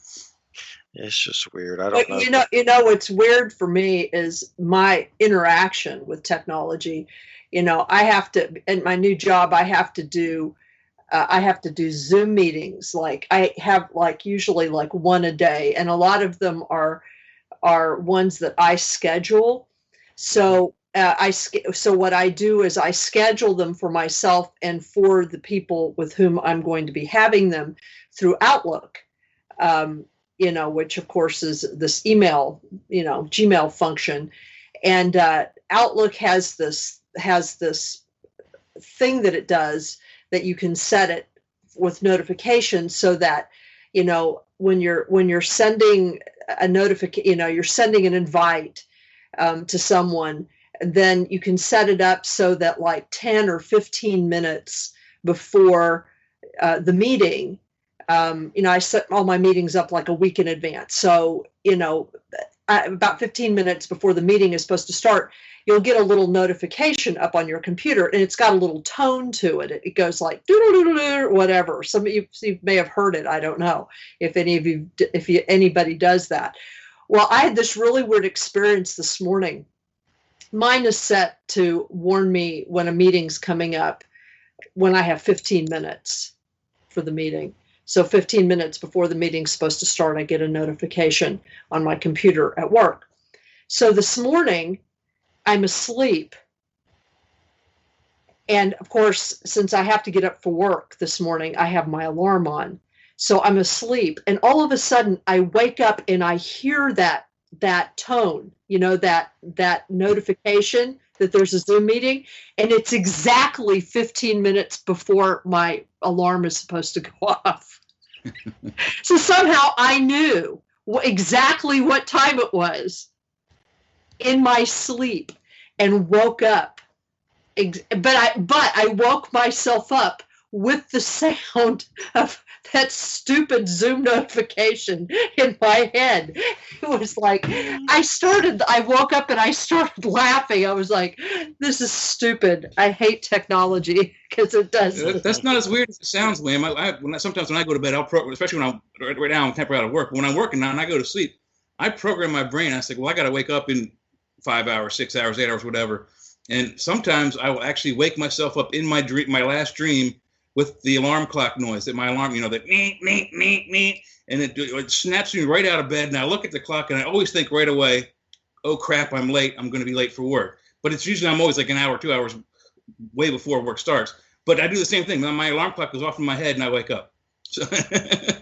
It's just weird. I don't know. What's weird for me is my interaction with technology. I have to, in my new job, I have to do Zoom meetings. Like, I have usually one a day, and a lot of them are ones that I schedule. So what I do is I schedule them for myself and for the people with whom I'm going to be having them through Outlook, which of course is this email, Gmail function. And Outlook has this thing that it does, that you can set it with notifications, so that, when you're sending a notification, you're sending an invite to someone, then you can set it up so that 10 or 15 minutes before the meeting, I set all my meetings up a week in advance. So, about 15 minutes before the meeting is supposed to start, you'll get a little notification up on your computer, and it's got a little tone to it. It goes like doo-doo-doo-doo-doo, whatever. Some of you may have heard it. I don't know if anybody does that. Well, I had this really weird experience this morning. Mine is set to warn me when a meeting's coming up, when I have 15 minutes for the meeting. So 15 minutes before the meeting's supposed to start, I get a notification on my computer at work. So this morning, I'm asleep. And of course, since I have to get up for work this morning, I have my alarm on. So I'm asleep. And all of a sudden I wake up and I hear that tone, that notification that there's a Zoom meeting. And it's exactly 15 minutes before my alarm is supposed to go off. So somehow I knew exactly what time it was in my sleep and woke up. But I woke myself up with the sound of that stupid Zoom notification in my head. It was like, I woke up and I started laughing. I was like, this is stupid. I hate technology because it does. That's not as weird as it sounds, Liam. Sometimes when I go to bed, I'll program, especially when right now I'm temporarily out of work. When I'm working now and I go to sleep, I program my brain. I say, well, I got to wake up in 5 hours, 6 hours, 8 hours, whatever. And sometimes I will actually wake myself up in my last dream with the alarm clock noise, that my alarm, that meet, and it snaps me right out of bed. And I look at the clock and I always think right away, oh crap, I'm late. I'm going to be late for work. But it's usually, I'm always like an hour, 2 hours way before work starts. But I do the same thing. My alarm clock goes off in my head and I wake up. So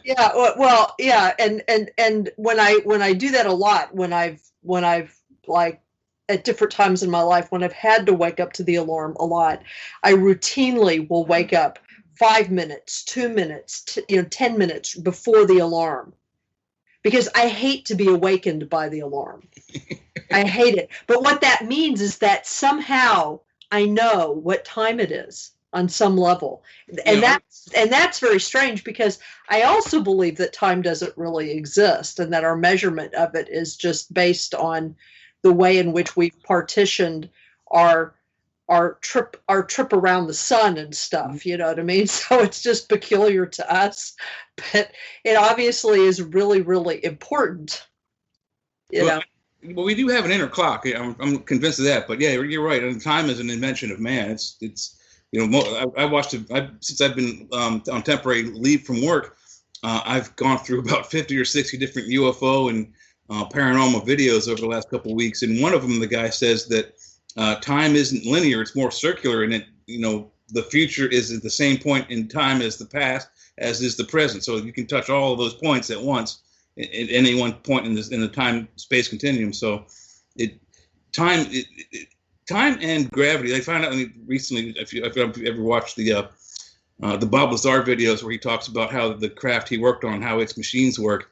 yeah, well, yeah. And when I do that a lot, when I've like at different times in my life, when I've had to wake up to the alarm a lot, I routinely will wake up 5 minutes, 2 minutes, 10 minutes before the alarm, because I hate to be awakened by the alarm. I hate it. But what that means is that somehow I know what time it is on some level. And that's very strange, because I also believe that time doesn't really exist, and that our measurement of it is just based on the way in which we've partitioned our trip around the sun and stuff, you know what I mean? So it's just peculiar to us, but it obviously is really, really important, you know. Well, we do have an inner clock. I'm convinced of that. But yeah, you're right. And time is an invention of man. It's you know, I watched it since I've been on temporary leave from work. I've gone through about 50 or 60 different UFO and paranormal videos over the last couple of weeks. And one of them, the guy says that time isn't linear; it's more circular, and it, you know, the future is at the same point in time as the past, as is the present. So you can touch all of those points at once at any one point in the time space continuum. So time and gravity. They found out recently, if you've ever watched the Bob Lazar videos where he talks about how the craft he worked on, how its machines work.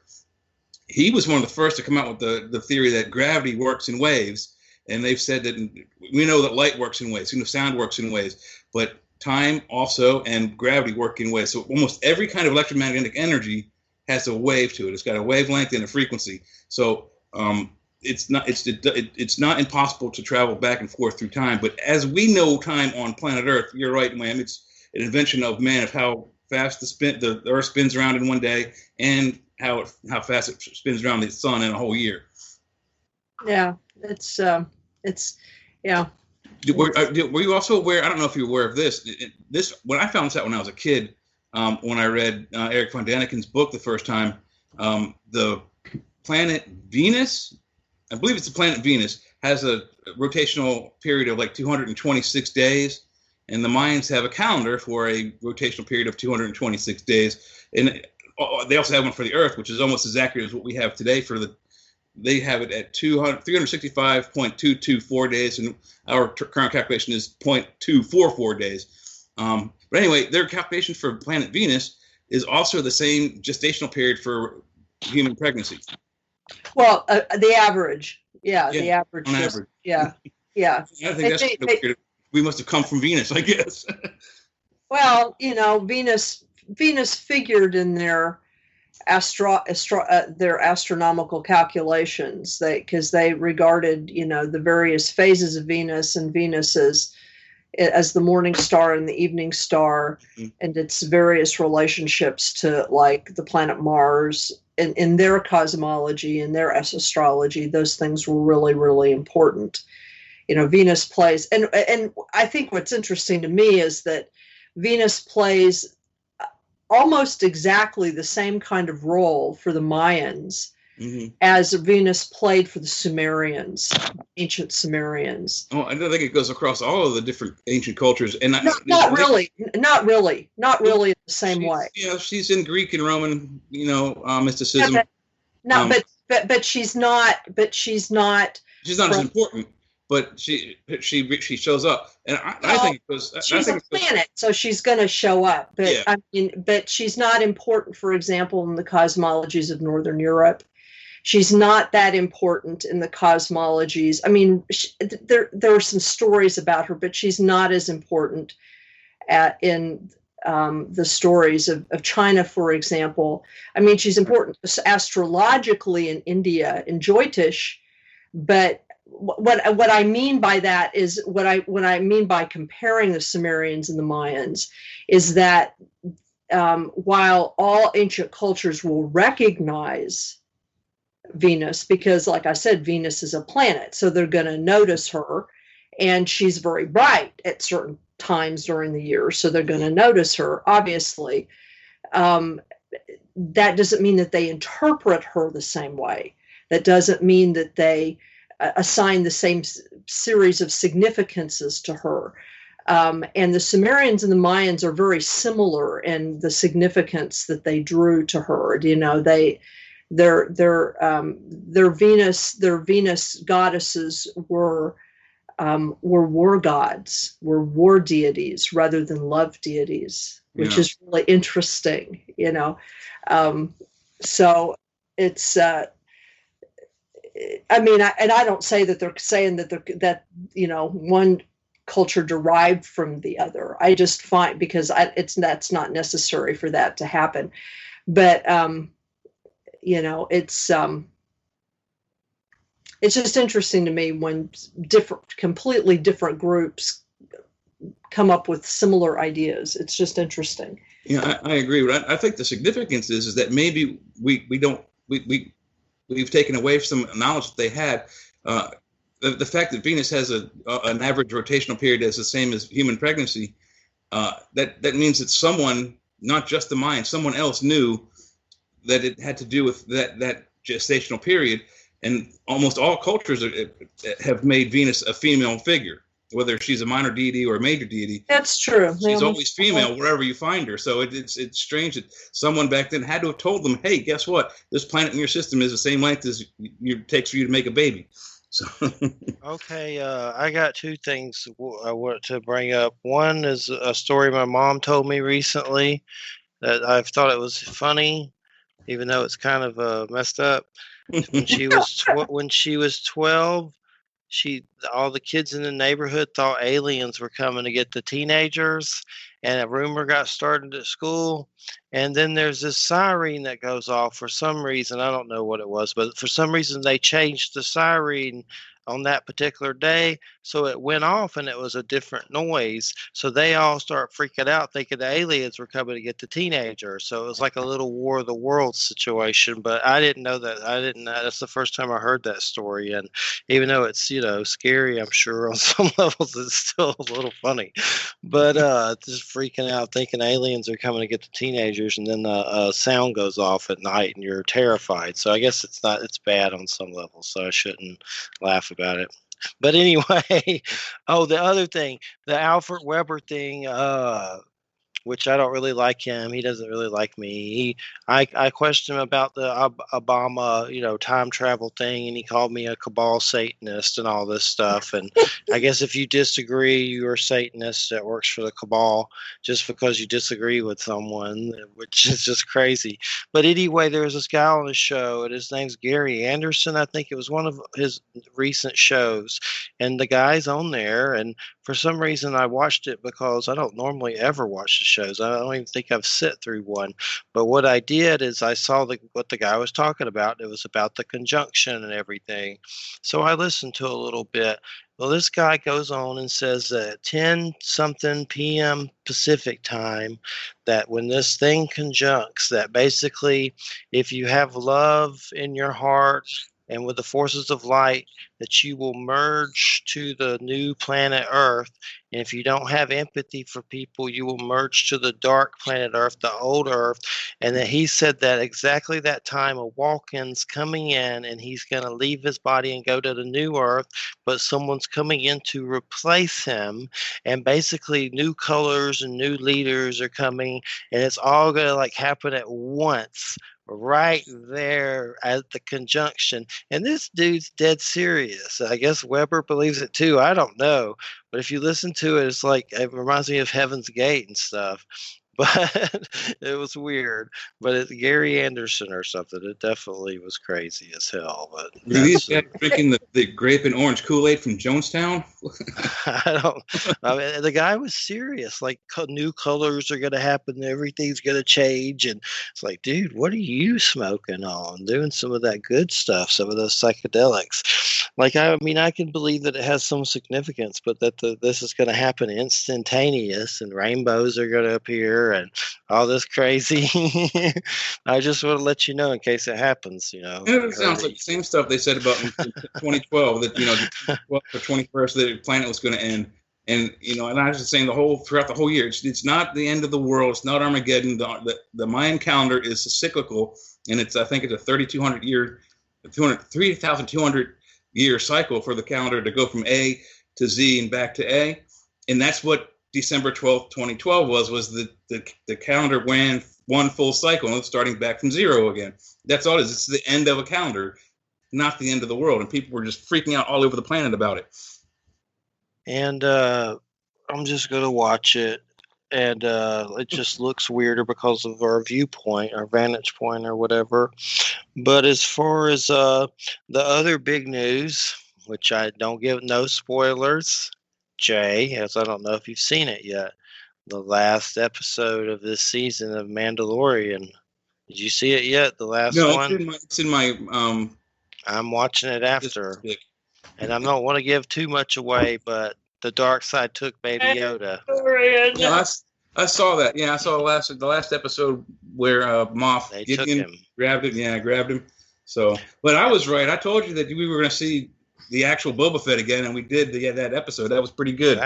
He was one of the first to come out with the theory that gravity works in waves. And they've said that we know that light works in waves, you know, sound works in waves, but time also and gravity work in waves. So almost every kind of electromagnetic energy has a wave to it. It's got a wavelength and a frequency. So it's not impossible to travel back and forth through time. But as we know time on planet Earth, you're right, ma'am. It's an invention of man, of how fast the Earth spins around in one day, and how fast it spins around the sun in a whole year. Yeah, it's yeah. Were you also aware? I don't know if you're aware of this. When I found this out when I was a kid, when I read Eric von Daniken's book the first time, the planet Venus, I believe it's the planet Venus, has a rotational period of like 226 days, and the Mayans have a calendar for a rotational period of 226 days, and they also have one for the Earth, which is almost as accurate as what we have today for the. They have it at 365.224 days, and our current calculation is 0.244 days. But anyway, their calculation for planet Venus is also the same gestational period for human pregnancy. Well, the average. Yeah, the average. On average. Yeah, yeah. I think that's we must have come from Venus, I guess. Well, you know, Venus figured in their their astronomical calculations, because they regarded, you know, the various phases of Venus, and Venus as the morning star and the evening star, and its various relationships to like the planet Mars, in their cosmology and their astrology. Those things were really, really important. You know, Venus plays, and I think what's interesting to me is that Venus plays almost exactly the same kind of role for the Mayans as Venus played for the Sumerians, ancient Sumerians. Oh, I don't think it goes across all of the different ancient cultures, and not really in the same way. Yeah, she's in Greek and Roman, you know, mysticism. But she's not. She's not as important. But she shows up, and I think it goes. She's a planet, so she's going to show up. But yeah. I mean, but she's not important. For example, in the cosmologies of Northern Europe, she's not that important in the cosmologies. I mean, there are some stories about her, but she's not as important in the stories of China, for example. I mean, she's important astrologically in India, in Jyotish, but what I mean by that is what I mean by comparing the Sumerians and the Mayans is that while all ancient cultures will recognize Venus, because like I said, Venus is a planet, so they're going to notice her, and she's very bright at certain times during the year, so they're going to notice her, obviously. That doesn't mean that they interpret her the same way. That doesn't mean that they assign the same series of significances to her. And the Sumerians and the Mayans are very similar in the significance that they drew to her. You know, their Venus goddesses were war gods, were war deities rather than love deities, which is really interesting. You know, so it's. I mean, I don't say that they're saying that you know, one culture derived from the other. I just find, because that's not necessary for that to happen. But it's just interesting to me when completely different groups come up with similar ideas. It's just interesting. Yeah, I agree. But I think the significance is that maybe we've taken away some knowledge that they had. The fact that Venus has an average rotational period that's the same as human pregnancy, that means that someone, not just the Mayans, someone else knew that it had to do with that gestational period. And almost all cultures have made Venus a female figure, whether she's a minor deity or a major deity. That's true. She's always female wherever you find her. So it's strange that someone back then had to have told them, hey, guess what? This planet in your system is the same length as it takes for you to make a baby. So Okay, I got two things I want to bring up. One is a story my mom told me recently that I thought it was funny, even though it's kind of messed up. When she was 12, all the kids in the neighborhood thought aliens were coming to get the teenagers, and a rumor got started at school. And then there's this siren that goes off for some reason. I don't know what it was, but for some reason they changed the siren on that particular day, so it went off and it was a different noise. So they all start freaking out, thinking the aliens were coming to get the teenagers. So it was like a little War of the Worlds situation. But I didn't know that. That's the first time I heard that story. And even though it's scary, I'm sure on some levels it's still a little funny. But just freaking out, thinking aliens are coming to get the teenagers, and then a sound goes off at night, and you're terrified. So I guess it's bad on some levels. So I shouldn't laugh about it. But anyway, the other thing, the Alfred Weber thing, which I don't really like him. He doesn't really like me. I questioned him about the Obama, time travel thing, and he called me a cabal Satanist and all this stuff. And I guess if you disagree, you're a Satanist that works for the cabal just because you disagree with someone, which is just crazy. But anyway, there was this guy on the show, and his name's Gary Anderson. I think it was one of his recent shows, and the guy's on there. And for some reason, I watched it because I don't normally ever watch the shows. I don't even think I've sit through one. But what I did is I saw what the guy was talking about. It was about the conjunction and everything. So I listened to a little bit. Well, this guy goes on and says that 10-something p.m. Pacific time, that when this thing conjuncts, that basically if you have love in your heart and with the forces of light, that you will merge to the new planet Earth. And if you don't have empathy for people, you will merge to the dark planet Earth, the old Earth. And that he said that exactly that time a walk-in's coming in, and he's going to leave his body and go to the new Earth, but someone's coming in to replace him. And basically new colors and new leaders are coming, and it's all going to happen at once, right there at the conjunction. And this dude's dead serious. I guess Weber believes it too. I don't know. But if you listen to it, it reminds me of Heaven's Gate and stuff. But it was weird. But it's Gary Anderson or something. It definitely was crazy as hell. But were these guys drinking the grape and orange Kool-Aid from Jonestown? I mean, the guy was serious. New colors are going to happen. Everything's going to change. And it's like, dude, what are you smoking on? Doing some of that good stuff, some of those psychedelics. I can believe that it has some significance, but that this is going to happen instantaneous, and rainbows are going to appear and all this crazy. I just want to let you know in case it happens. It sounds like the same stuff they said about in 2012 that the 21st the planet was going to end, and and I was just saying throughout the whole year, it's not the end of the world. It's not Armageddon. The Mayan calendar is cyclical, and I think it's a 3,200 year cycle for the calendar to go from A to Z and back to A. And that's what December 12th, 2012 was the calendar ran one full cycle, and it's starting back from zero again. That's all it is. It's the end of a calendar, not the end of the world. And people were just freaking out all over the planet about it. And I'm just going to watch it. And it just looks weirder because of our viewpoint, our vantage point or whatever. But as far as the other big news, which I don't give no spoilers, Jay, as I don't know if you've seen it yet, the last episode of this season of Mandalorian. Did you see it yet? The last No, one? it's in my I'm watching it after. And I don't want to give too much away, but the dark side took Baby Yoda. Yeah, I saw that. Yeah, I saw the last episode where Moff Gideon grabbed him. Yeah, I grabbed him. So, but I was right. I told you that we were going to see the actual Boba Fett again, and we did that episode. That was pretty good.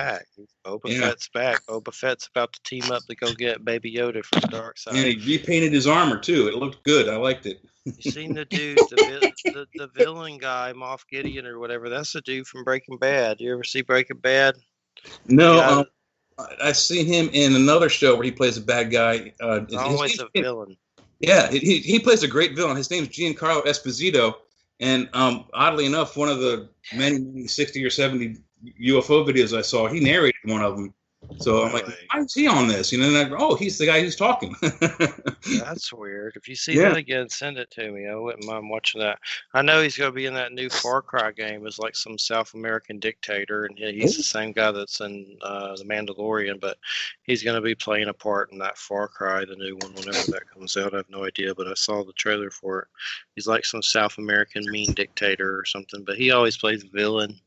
Boba Fett's back. Boba Fett's about to team up to go get Baby Yoda from the dark side. And he repainted his armor too. It looked good. I liked it. You seen the dude, the villain guy, Moff Gideon or whatever? That's the dude from Breaking Bad. You ever see Breaking Bad? No, I seen him in another show where he plays a bad guy. Always a villain. Yeah, he plays a great villain. His name's Giancarlo Esposito, and oddly enough, one of the many 60 or 70 UFO videos I saw, he narrated one of them. So I'm like, why is he on this? And he's the guy who's talking. That's weird. If you see that again, send it to me. I wouldn't mind watching that. I know he's going to be in that new Far Cry game as like some South American dictator, and he's the same guy that's in The Mandalorian, but he's going to be playing a part in that Far Cry, the new one, whenever that comes out. I have no idea, but I saw the trailer for it. He's like some South American mean dictator or something, but he always plays villain.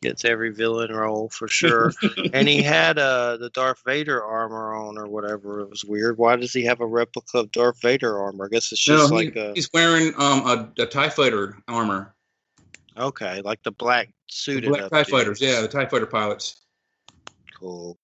Gets every villain role for sure. And he had the Darth Vader armor on or whatever. It was weird. Why does he have a replica of Darth Vader armor? I guess it's just he's wearing a TIE fighter armor. Okay, like the black suit. The black TIE fighters, yeah, the TIE fighter pilots. Cool.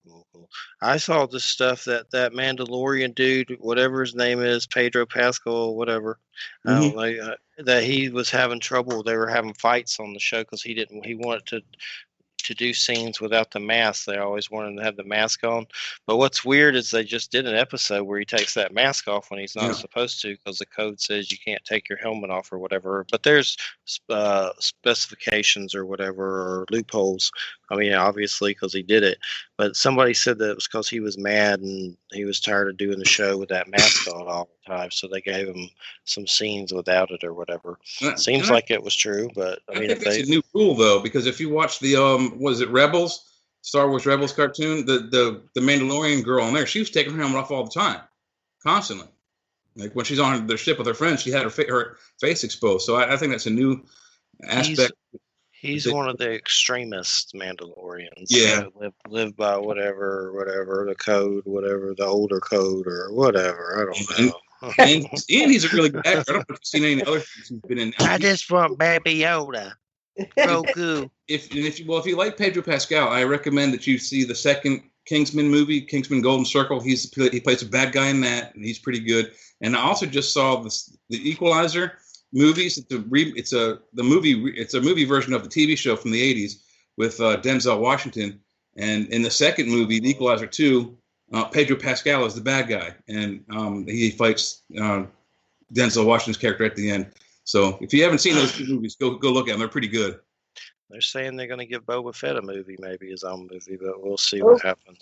I saw this stuff that Mandalorian dude, whatever his name is, Pedro Pascal, whatever, that he was having trouble. They were having fights on the show because he wanted to do scenes without the mask. They always wanted to have the mask on. But what's weird is they just did an episode where he takes that mask off when he's not supposed to because the code says you can't take your helmet off or whatever. But there's specifications or whatever, or loopholes. I mean, obviously, because he did it. But somebody said that it was because he was mad and he was tired of doing the show with that mask on all the time. So they gave him some scenes without it or whatever. Seems like it was true, but I mean, think it's a new rule though, because if you watch the was it Rebels, Star Wars Rebels cartoon, the Mandalorian girl on there, she was taking her helmet off all the time, constantly. Like when she's on the ship with her friends, she had her face exposed. So I think that's a new aspect. He's one of the extremist Mandalorians. Yeah, live by whatever the code, whatever the older code or whatever. I don't know. And he's a really good actor. I don't know if you've seen any other things he's been in. I just want Baby Yoda. Goku. If you like Pedro Pascal, I recommend that you see the second Kingsman movie, Kingsman Golden Circle. He plays a bad guy in that, and he's pretty good. And I also just saw the Equalizer movies. It's a movie version of the TV show from the 80s with Denzel Washington. And in the second movie, The Equalizer 2, Pedro Pascal is the bad guy, and he fights Denzel Washington's character at the end. So if you haven't seen those two movies, go look at them. They're pretty good. They're saying they're going to give Boba Fett a movie, maybe his own movie, but we'll see what happens.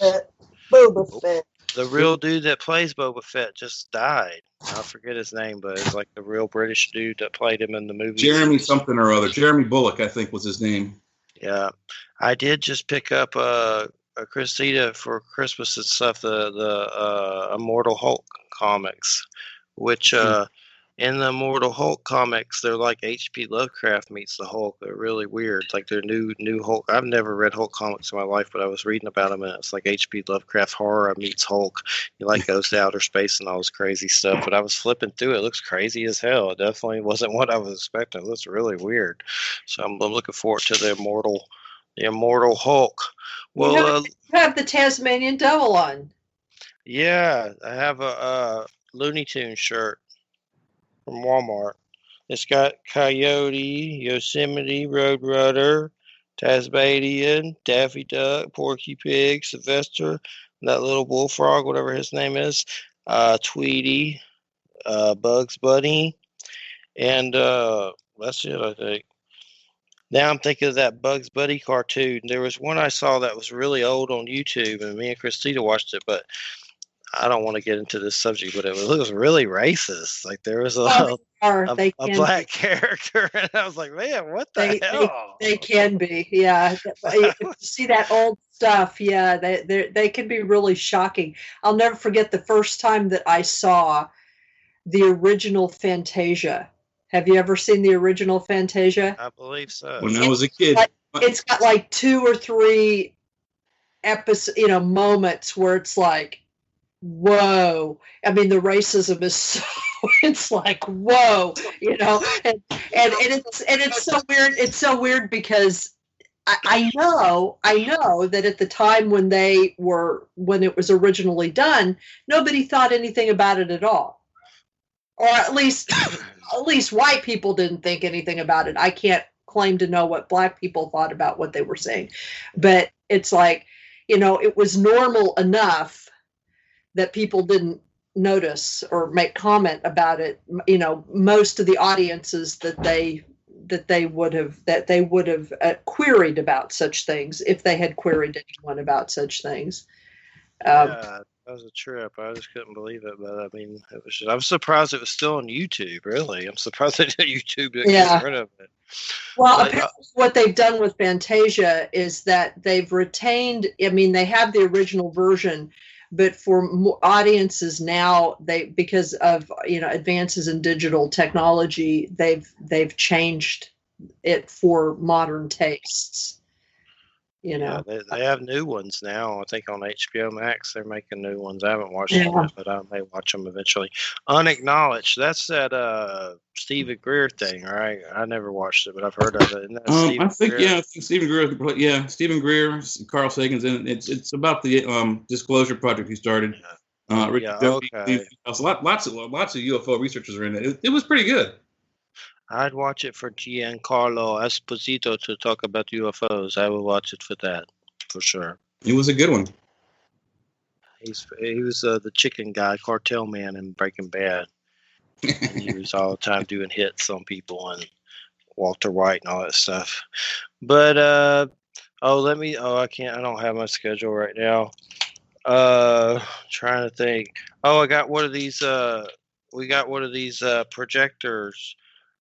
Boba Fett. The real dude that plays Boba Fett just died. I forget his name, but it's like the real British dude that played him in the movie. Jeremy something or other. Jeremy Bullock, I think, was his name. Yeah. I did just pick up a Christina for Christmas and stuff, the Immortal Hulk comics, which in the Immortal Hulk comics, they're like H.P. Lovecraft meets the Hulk. They're really weird. Like they're new Hulk. I've never read Hulk comics in my life, but I was reading about them, and it's like H.P. Lovecraft horror meets Hulk. He like goes to outer space and all this crazy stuff. But I was flipping through it. It looks crazy as hell. It definitely wasn't what I was expecting. It looks really weird. So I'm looking forward to the Immortal Hulk. Well, you have the Tasmanian Devil on. Yeah, I have a Looney Tunes shirt from Walmart. It's got Coyote, Yosemite, Roadrunner, Tasmanian, Daffy Duck, Porky Pig, Sylvester, that little bullfrog, whatever his name is, Tweety, Bugs Bunny, and that's it, I think. Now I'm thinking of that Bugs Bunny cartoon. There was one I saw that was really old on YouTube, and me and Christina watched it, but I don't want to get into this subject, but it was really racist. Like there was They a can black be. character, and I was like, man, what the They hell? they can be. Yeah. If you see that old stuff, yeah, they can be really shocking. I'll never forget the first time that I saw the original Fantasia. Have you ever seen the original Fantasia? I believe so. When I was a kid, It's got like 2 or 3 moments where it's like, whoa. I mean, the racism is so, it's like, whoa, and it's so weird. It's so weird because I know that at the time when it was originally done, nobody thought anything about it at all. Or at least white people didn't think anything about it. I can't claim to know what black people thought about what they were saying. But it's like, it was normal enough that people didn't notice or make comment about it. Most of the audiences that they would have queried about such things, if they had queried anyone about such things. Yeah, that was a trip. I just couldn't believe it. But I mean, I was surprised it was still on YouTube. Really, I'm surprised that YouTube didn't get rid of it. Well, apparently what they've done with Fantasia is that they've retained. I mean, they have the original version, but for audiences now, because of advances in digital technology, they've changed it for modern tastes. Yeah, they have new ones now. I think on HBO Max they're making new ones. I haven't watched them yet, but I may watch them eventually. Unacknowledged. That's that Stephen Greer thing, right? I never watched it, but I've heard of it. I think Stephen Greer. Yeah, Stephen Greer, Carl Sagan's in it. It's about the disclosure project he started. Okay. Lots of UFO researchers are in it. It was pretty good. I'd watch it for Giancarlo Esposito to talk about UFOs. I would watch it for that, for sure. It was a good one. He was the chicken guy, cartel man in Breaking Bad. And he was all the time doing hits on people and Walter White and all that stuff. But I don't have my schedule right now. Trying to think. I got one of these. We got one of these projectors.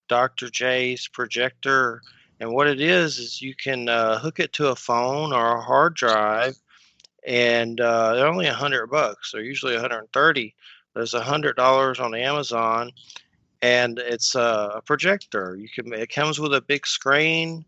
Dr. J's projector, and what it is you can hook it to a phone or a hard drive, and they're only $100. They're usually $130. There's $100 on Amazon, and it's a projector. It comes with a big screen,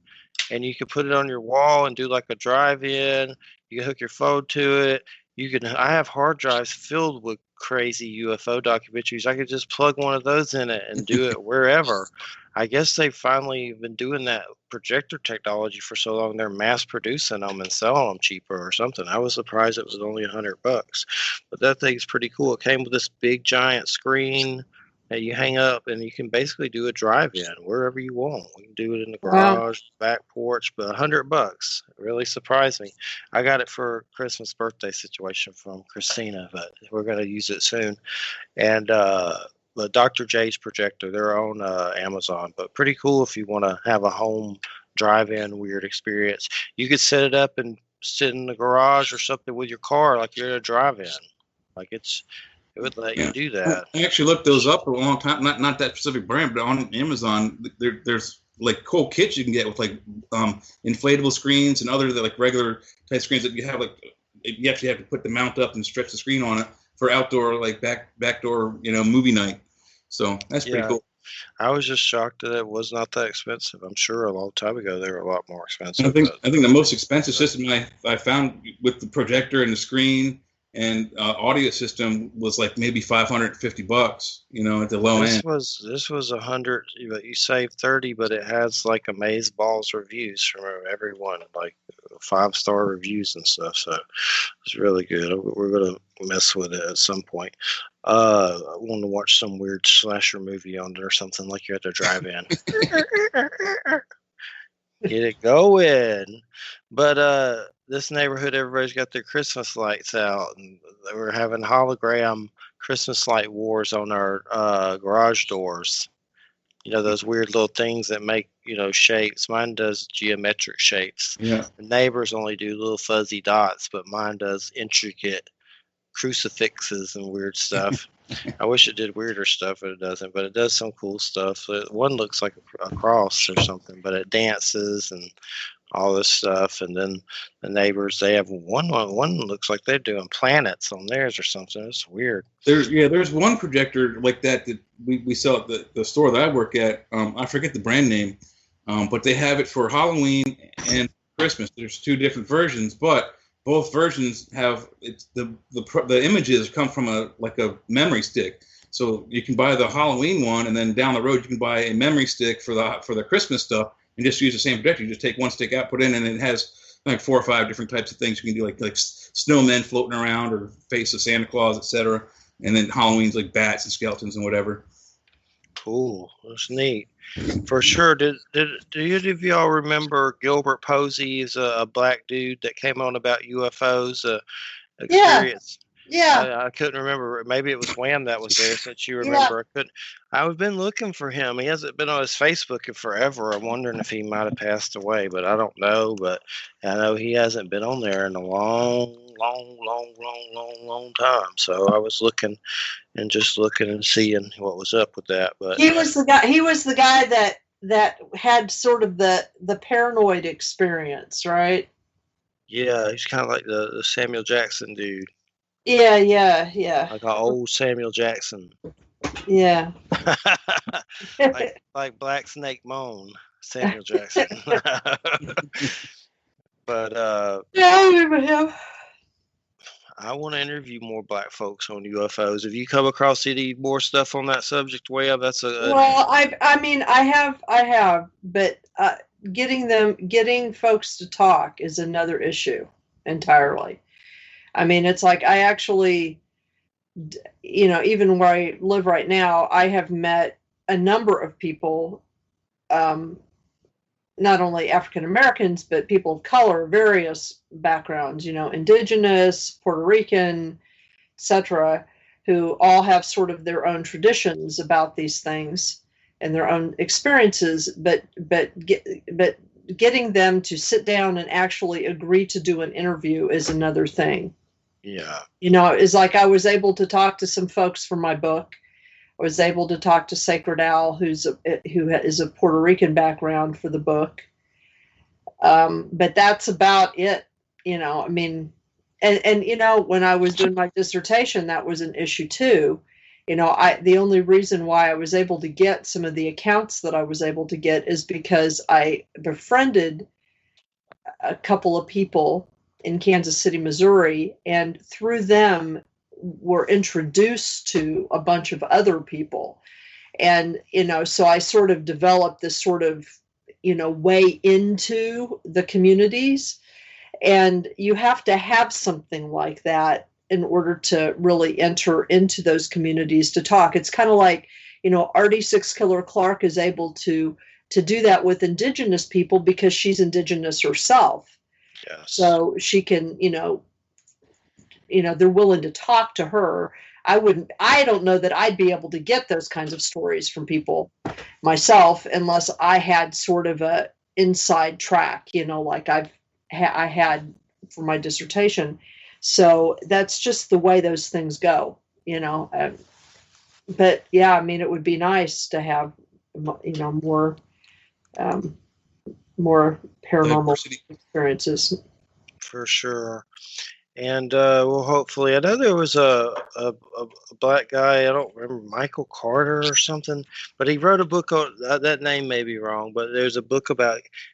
and you can put it on your wall and do like a drive-in. You can hook your phone to it. I have hard drives filled with crazy UFO documentaries. I could just plug one of those in it and do it wherever. I guess they've finally been doing that projector technology for so long. They're mass producing them and selling them cheaper or something. I was surprised it was only $100, but that thing's pretty cool. It came with this big giant screen that you hang up, and you can basically do a drive-in wherever you want. You can do it in the garage, back porch, but $100. It really surprised me. I got it for a Christmas birthday situation from Christina, but we're going to use it soon. And the Dr. J's projector, they're on Amazon, but pretty cool if you want to have a home drive-in weird experience. You could set it up and sit in the garage or something with your car like you're at a drive-in. Like it would let you do that. I actually looked those up for a long time. Not that specific brand, but on Amazon, there's like cool kits you can get with like inflatable screens and other like regular type screens that you have. Like you actually have to put the mount up and stretch the screen on it for outdoor like backdoor movie night. So that's pretty cool. I was just shocked that it was not that expensive. I'm sure a long time ago they were a lot more expensive. I think the most expensive system I found with the projector and the screen and audio system was like maybe $550, at the low end. This was 100. You save 30, but it has like amazeballs reviews from everyone, like 5-star reviews and stuff. So it's really good. We're gonna mess with it at some point. I want to watch some weird slasher movie on there or something like you're at the drive-in. Get it going. But this neighborhood, everybody's got their Christmas lights out, and we're having hologram Christmas light wars on our garage doors. Those weird little things that make shapes. Mine does geometric shapes. Yeah. The neighbors only do little fuzzy dots, but mine does intricate crucifixes and weird stuff. I wish it did weirder stuff, but it doesn't. But it does some cool stuff. One looks like a cross or something, but it dances and all this stuff. And then the neighbors, they have one looks like they're doing planets on theirs or something. It's weird. There's one projector like that we sell at the store that I work at. I forget the brand name, but they have it for Halloween and Christmas. There's two different versions, but both versions have the images come from a memory stick. So you can buy the Halloween one, and then down the road you can buy a memory stick for the Christmas stuff, and just use the same projector. You just take one stick out, put in, and it has like 4 or 5 different types of things you can do, like snowmen floating around or face of Santa Claus, etc. And then Halloween's like bats and skeletons and whatever. Cool, that's neat. For sure. Do any of y'all remember Gilbert Posey? Is a black dude that came on about UFOs experience? Yeah. I couldn't remember. Maybe it was Wham that was there, since you remember. Yeah. I've been looking for him. He hasn't been on his Facebook in forever. I'm wondering if he might have passed away, but I don't know. But I know he hasn't been on there in a long time. So I was looking and seeing what was up with that. But he was the guy that had sort of the paranoid experience, right? Yeah, he's kind of like the Samuel Jackson dude. Yeah. Like an old Samuel Jackson. Yeah. like Black Snake Moan, Samuel Jackson. But yeah, I remember him. I want to interview more black folks on UFOs. Have you come across any more stuff on that subject, Webb? Well, I have, but getting folks to talk is another issue entirely. I mean, it's like I actually, even where I live right now, I have met a number of people, not only African Americans, but people of color, various backgrounds, indigenous, Puerto Rican, etc., who all have sort of their own traditions about these things and their own experiences, but getting them to sit down and actually agree to do an interview is another thing. Yeah. It's like I was able to talk to some folks for my book. I was able to talk to Sacred Owl, who is a Puerto Rican background for the book. But that's about it, I mean, and when I was doing my dissertation, that was an issue too. The only reason why I was able to get some of the accounts that I was able to get is because I befriended a couple of people in Kansas City, Missouri, and through them were introduced to a bunch of other people. And, so I sort of developed this sort of, way into the communities. And you have to have something like that in order to really enter into those communities to talk. It's kind of like, Artie Six Killer Clark is able to do that with indigenous people because she's indigenous herself. Yes. So she can, they're willing to talk to her. I don't know that I'd be able to get those kinds of stories from people myself unless I had sort of a inside track, like I had for my dissertation. So that's just the way those things go, but yeah, I mean, it would be nice to have, more paranormal experiences. For sure. And well, hopefully, I know there was a black guy. I don't remember, Michael Carter or something, but he wrote a book on that name may be wrong, but there's a book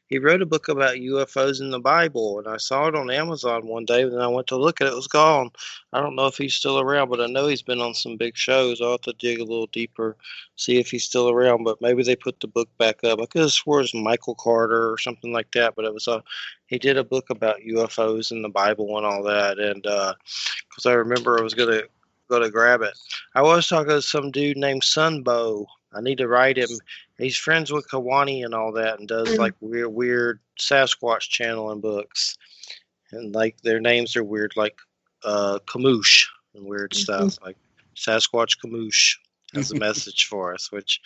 he wrote a book about UFOs in the Bible, and I saw it on Amazon one day, and then I went to look at it. It was gone. I don't know if he's still around, but I know he's been on some big shows. I'll have to dig a little deeper, see if he's still around, but maybe they put the book back up. I could have swore it was Michael Carter or something like that, but it was he did a book about UFOs in the Bible and all that, and because I remember I was gonna grab it. I was talking to some dude named Sunbow. I need to write him. He's friends with Kawani and all that, and does like weird Sasquatch channeling books, and like their names are weird, like Kamoosh and weird stuff, like Sasquatch Kamoosh has a message for us, which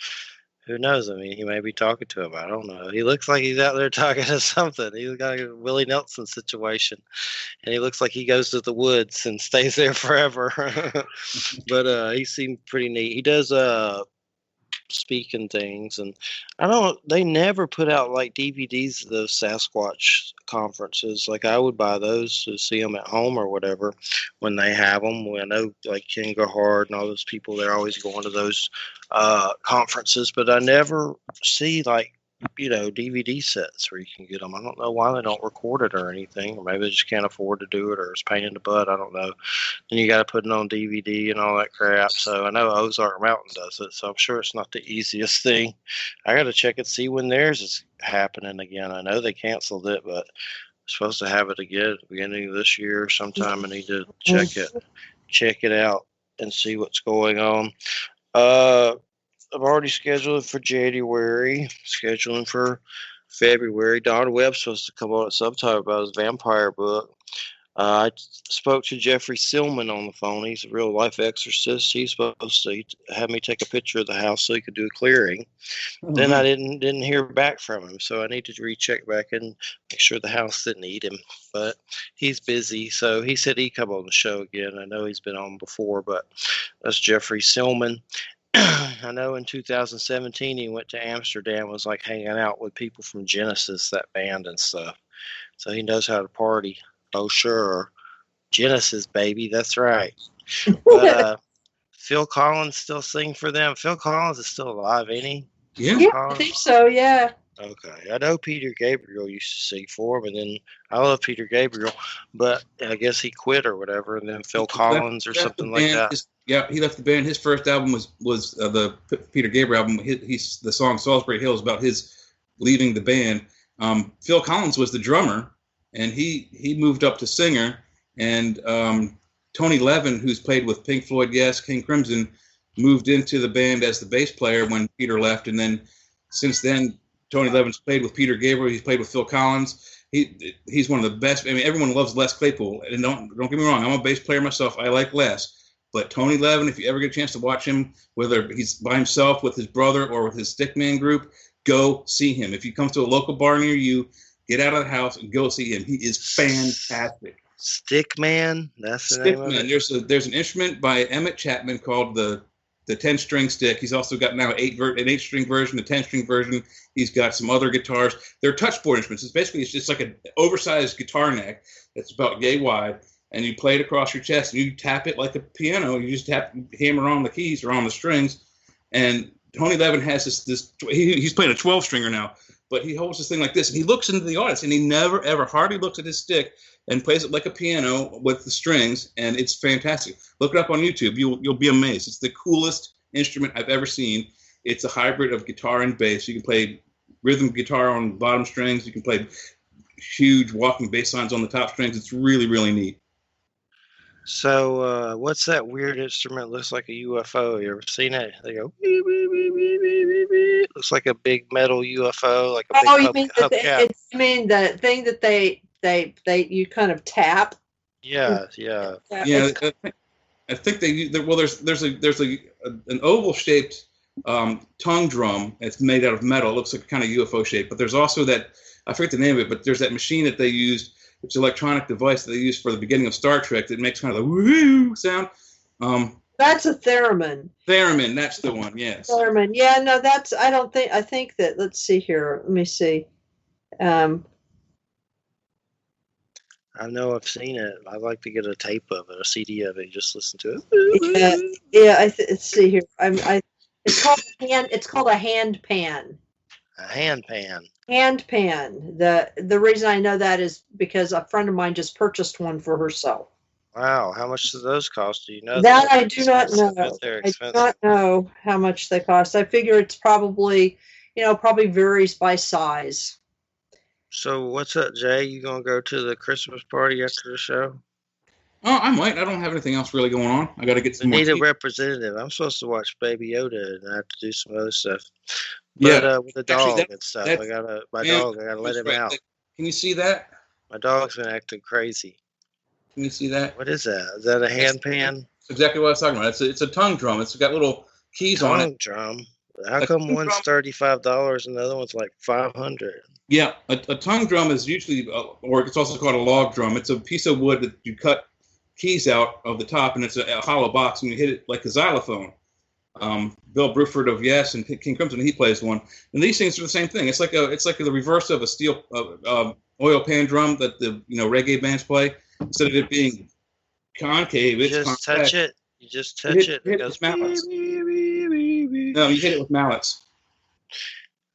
Who knows? I mean, he may be talking to him. I don't know. He looks like he's out there talking to something. He's got a Willie Nelson situation, and he looks like he goes to the woods and stays there forever. But he seemed pretty neat. He does speaking things, and they never put out like DVDs of those Sasquatch conferences. Like I would buy those to see them at home or whatever when they have them. I know like Ken Gerhard and all those people, they're always going to those conferences, but I never see like DVD sets where you can get them. I don't know why they don't record it or anything, or maybe they just can't afford to do it, or it's pain in the butt. I don't know. And you got to put it on DVD and all that crap. So I know Ozark Mountain does it, so I'm sure it's not the easiest thing. I got to check and see when theirs is happening again. I know they canceled it, but I'm supposed to have it again at the beginning of this year or sometime. I need to check it out and see what's going on. I've already scheduled it for January, scheduling for February. Don Webb's supposed to come on at some time about his vampire book. I spoke to Jeffrey Silman on the phone. He's a real life exorcist. He's supposed to have me take a picture of the house so he could do a clearing. Then I didn't hear back from him, so I need to recheck back and make sure the house didn't eat him. But he's busy, so he said he'd come on the show again. I know he's been on before, but that's Jeffrey Silman. I know in 2017 he went to Amsterdam, was like hanging out with people from Genesis, that band and stuff. So he knows how to party. Oh, sure. Genesis, baby. That's right. But Phil Collins still sing for them. Phil Collins is still alive, ain't he? Yeah, I think so, yeah. Okay. I know Peter Gabriel used to sing for him, and then I love Peter Gabriel, but I guess he quit or whatever, and then Phil Collins or something like that. He left the band. His first album was the Peter Gabriel album. He's the song Salisbury Hill is about his leaving the band. Phil Collins was the drummer, and he moved up to singer. And Tony Levin, who's played with Pink Floyd, Yes, King Crimson, moved into the band as the bass player when Peter left. And then since then, Tony Levin's played with Peter Gabriel. He's played with Phil Collins. He's one of the best. I mean, everyone loves Les Claypool. And don't get me wrong, I'm a bass player myself. I like Les. But Tony Levin, if you ever get a chance to watch him, whether he's by himself with his brother or with his Stickman group, go see him. If he comes to a local bar near you, get out of the house and go see him. He is fantastic. Stickman, that's the name of it. There's an instrument by Emmett Chapman called the 10-string stick. He's also got now an 8-string version, a 10-string version. He's got some other guitars. They're touchboard instruments. It's just like an oversized guitar neck that's about yay wide, and you play it across your chest, and you tap it like a piano. You just hammer on the keys or on the strings. And Tony Levin has this. He's playing a 12-stringer now, but he holds this thing like this, and he looks into the audience, and he never ever hardly looks at his stick and plays it like a piano with the strings, and it's fantastic. Look it up on YouTube. You'll be amazed. It's the coolest instrument I've ever seen. It's a hybrid of guitar and bass. You can play rhythm guitar on the bottom strings. You can play huge walking bass lines on the top strings. It's really, really neat. So what's that weird instrument? Looks like a UFO. You ever seen it? They go beep, beep, beep, beep, beep, beep, beep. Looks like a big metal UFO, like a big hubcap. You mean the thing that they you kind of tap? Yeah. I think they use. Well, there's an oval shaped tongue drum. It's made out of metal. It looks like kind of UFO shape. But there's also that, I forget the name of it, but there's that machine that they used. It's an electronic device that they used for the beginning of Star Trek that makes kind of the woo sound. That's a theremin. Theremin, that's the one. Yes. Theremin. Yeah, no, that's. I think that. Let's see here. Let me see. I know I've seen it. I'd like to get a tape of it, a CD of it, just listen to it. Yeah. Let's see here. It's called a hand pan. A hand pan. Hand pan. The reason I know that is because a friend of mine just purchased one for herself. Wow, how much do those cost? Do you know that? I do not know. I do not know how much they cost. I figure it's probably varies by size. So what's up, Jay? You gonna go to the Christmas party after the show? Oh, I might. I don't have anything else really going on. I got to get some. Need a representative. I'm supposed to watch Baby Yoda, and I have to do some other stuff. But with the dog and stuff, I gotta let him out. Can you see that? My dog's been acting crazy. Can you see that? What is that? Is that a hand pan? That's exactly what I was talking about. It's a tongue drum. It's got little keys on it. Tongue drum. How come one's $35 and the other one's like $500? Yeah, a tongue drum is usually, or it's also called a log drum. It's a piece of wood that you cut keys out of the top, and it's a hollow box, and you hit it like a xylophone. Bill Bruford of Yes and King Crimson, he plays one, and these things are the same thing. It's like the reverse of a steel oil pan drum that the reggae bands play. Instead of it being concave, it's just convex. touch it. You just touch it. Hit it with mallets. No, you hit it with mallets.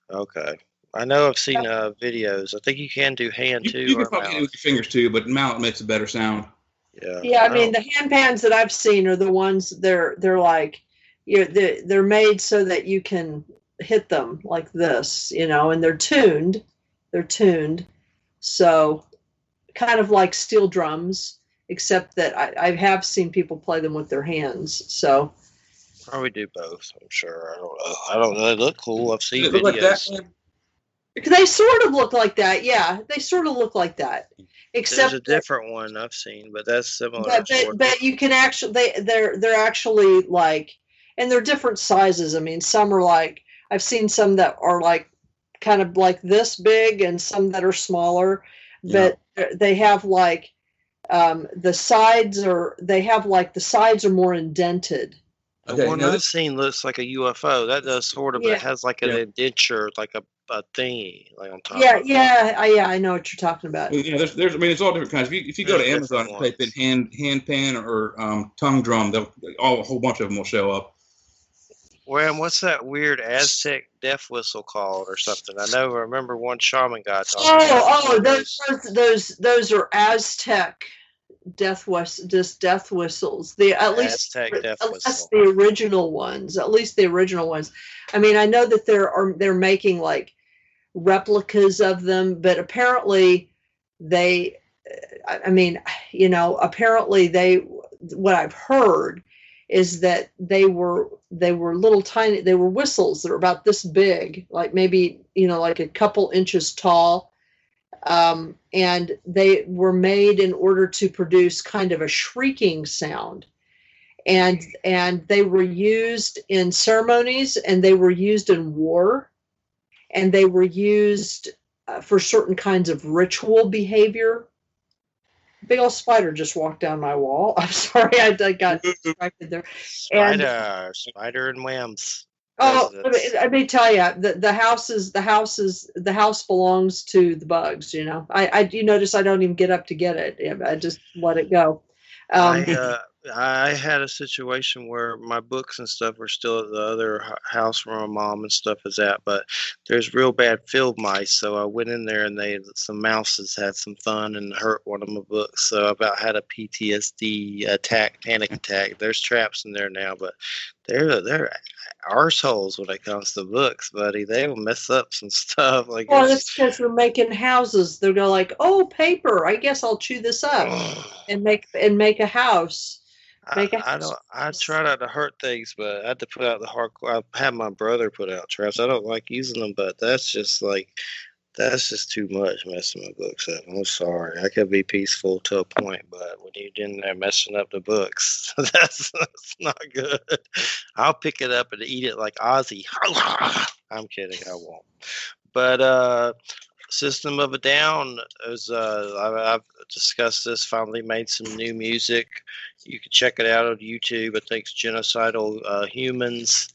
Okay. I know I've seen videos. I think you can do hand too. You can probably hit it with your fingers too, but mallet makes a better sound. Yeah. Yeah, I mean the hand pans that I've seen are the ones they're like they're made so that you can hit them like this, and they're tuned. They're tuned. So kind of like steel drums, except that I have seen people play them with their hands. So probably do both, I'm sure. I don't know. They look cool. I've seen videos. Like that? They sort of look like that. Yeah, they sort of look like that. Except there's a different one I've seen, but that's similar. But you can actually they're actually like, and they're different sizes. I mean, some are like, I've seen some that are like kind of like this big, and some that are smaller. But they have like the sides are more indented. The one I've seen looks like a UFO. That does sort of. Yeah. It has like an indenture, like a thingy, like on top. Yeah, I know what you're talking about. Well, there's. I mean, it's all different kinds. If you go to Amazon and type in hand pan or tongue drum, a whole bunch of them will show up. Well, what's that weird Aztec death whistle called or something? I remember one shaman guy talking about those are Aztec death whistles. At least the original ones. I mean, I know that they're making like replicas of them, but apparently what I've heard is that they were little tiny, they were whistles that were about this big, like maybe like a couple inches tall, and they were made in order to produce kind of a shrieking sound, and they were used in ceremonies, and they were used in war, and they were used for certain kinds of ritual behavior. Big old spider just walked down my wall. I'm sorry, I got distracted there. Spider and Whams. Oh, let me tell you, the house belongs to the bugs. I do notice I don't even get up to get it. I just let it go. I had a situation where my books and stuff were still at the other house where my mom and stuff is at, but there's real bad field mice, so I went in there and some mouses had some fun and hurt one of my books, so I about had a PTSD panic attack. There's traps in there now, but they're arseholes when it comes to books, buddy. They will mess up some stuff. Well, it's because they're making houses. They're going like, oh, paper. I guess I'll chew this up and make a house. I try not to hurt things, but I had to put out the hardcore. I had my brother put out traps. I don't like using them, but that's just too much messing my books up. I'm sorry. I could be peaceful to a point, but when you're in there messing up the books, that's not good. I'll pick it up and eat it like Ozzy. I'm kidding. I won't. But System of a Down is I've discussed this. Finally made some new music. You can check it out on YouTube. I think it's Genocidal Humans,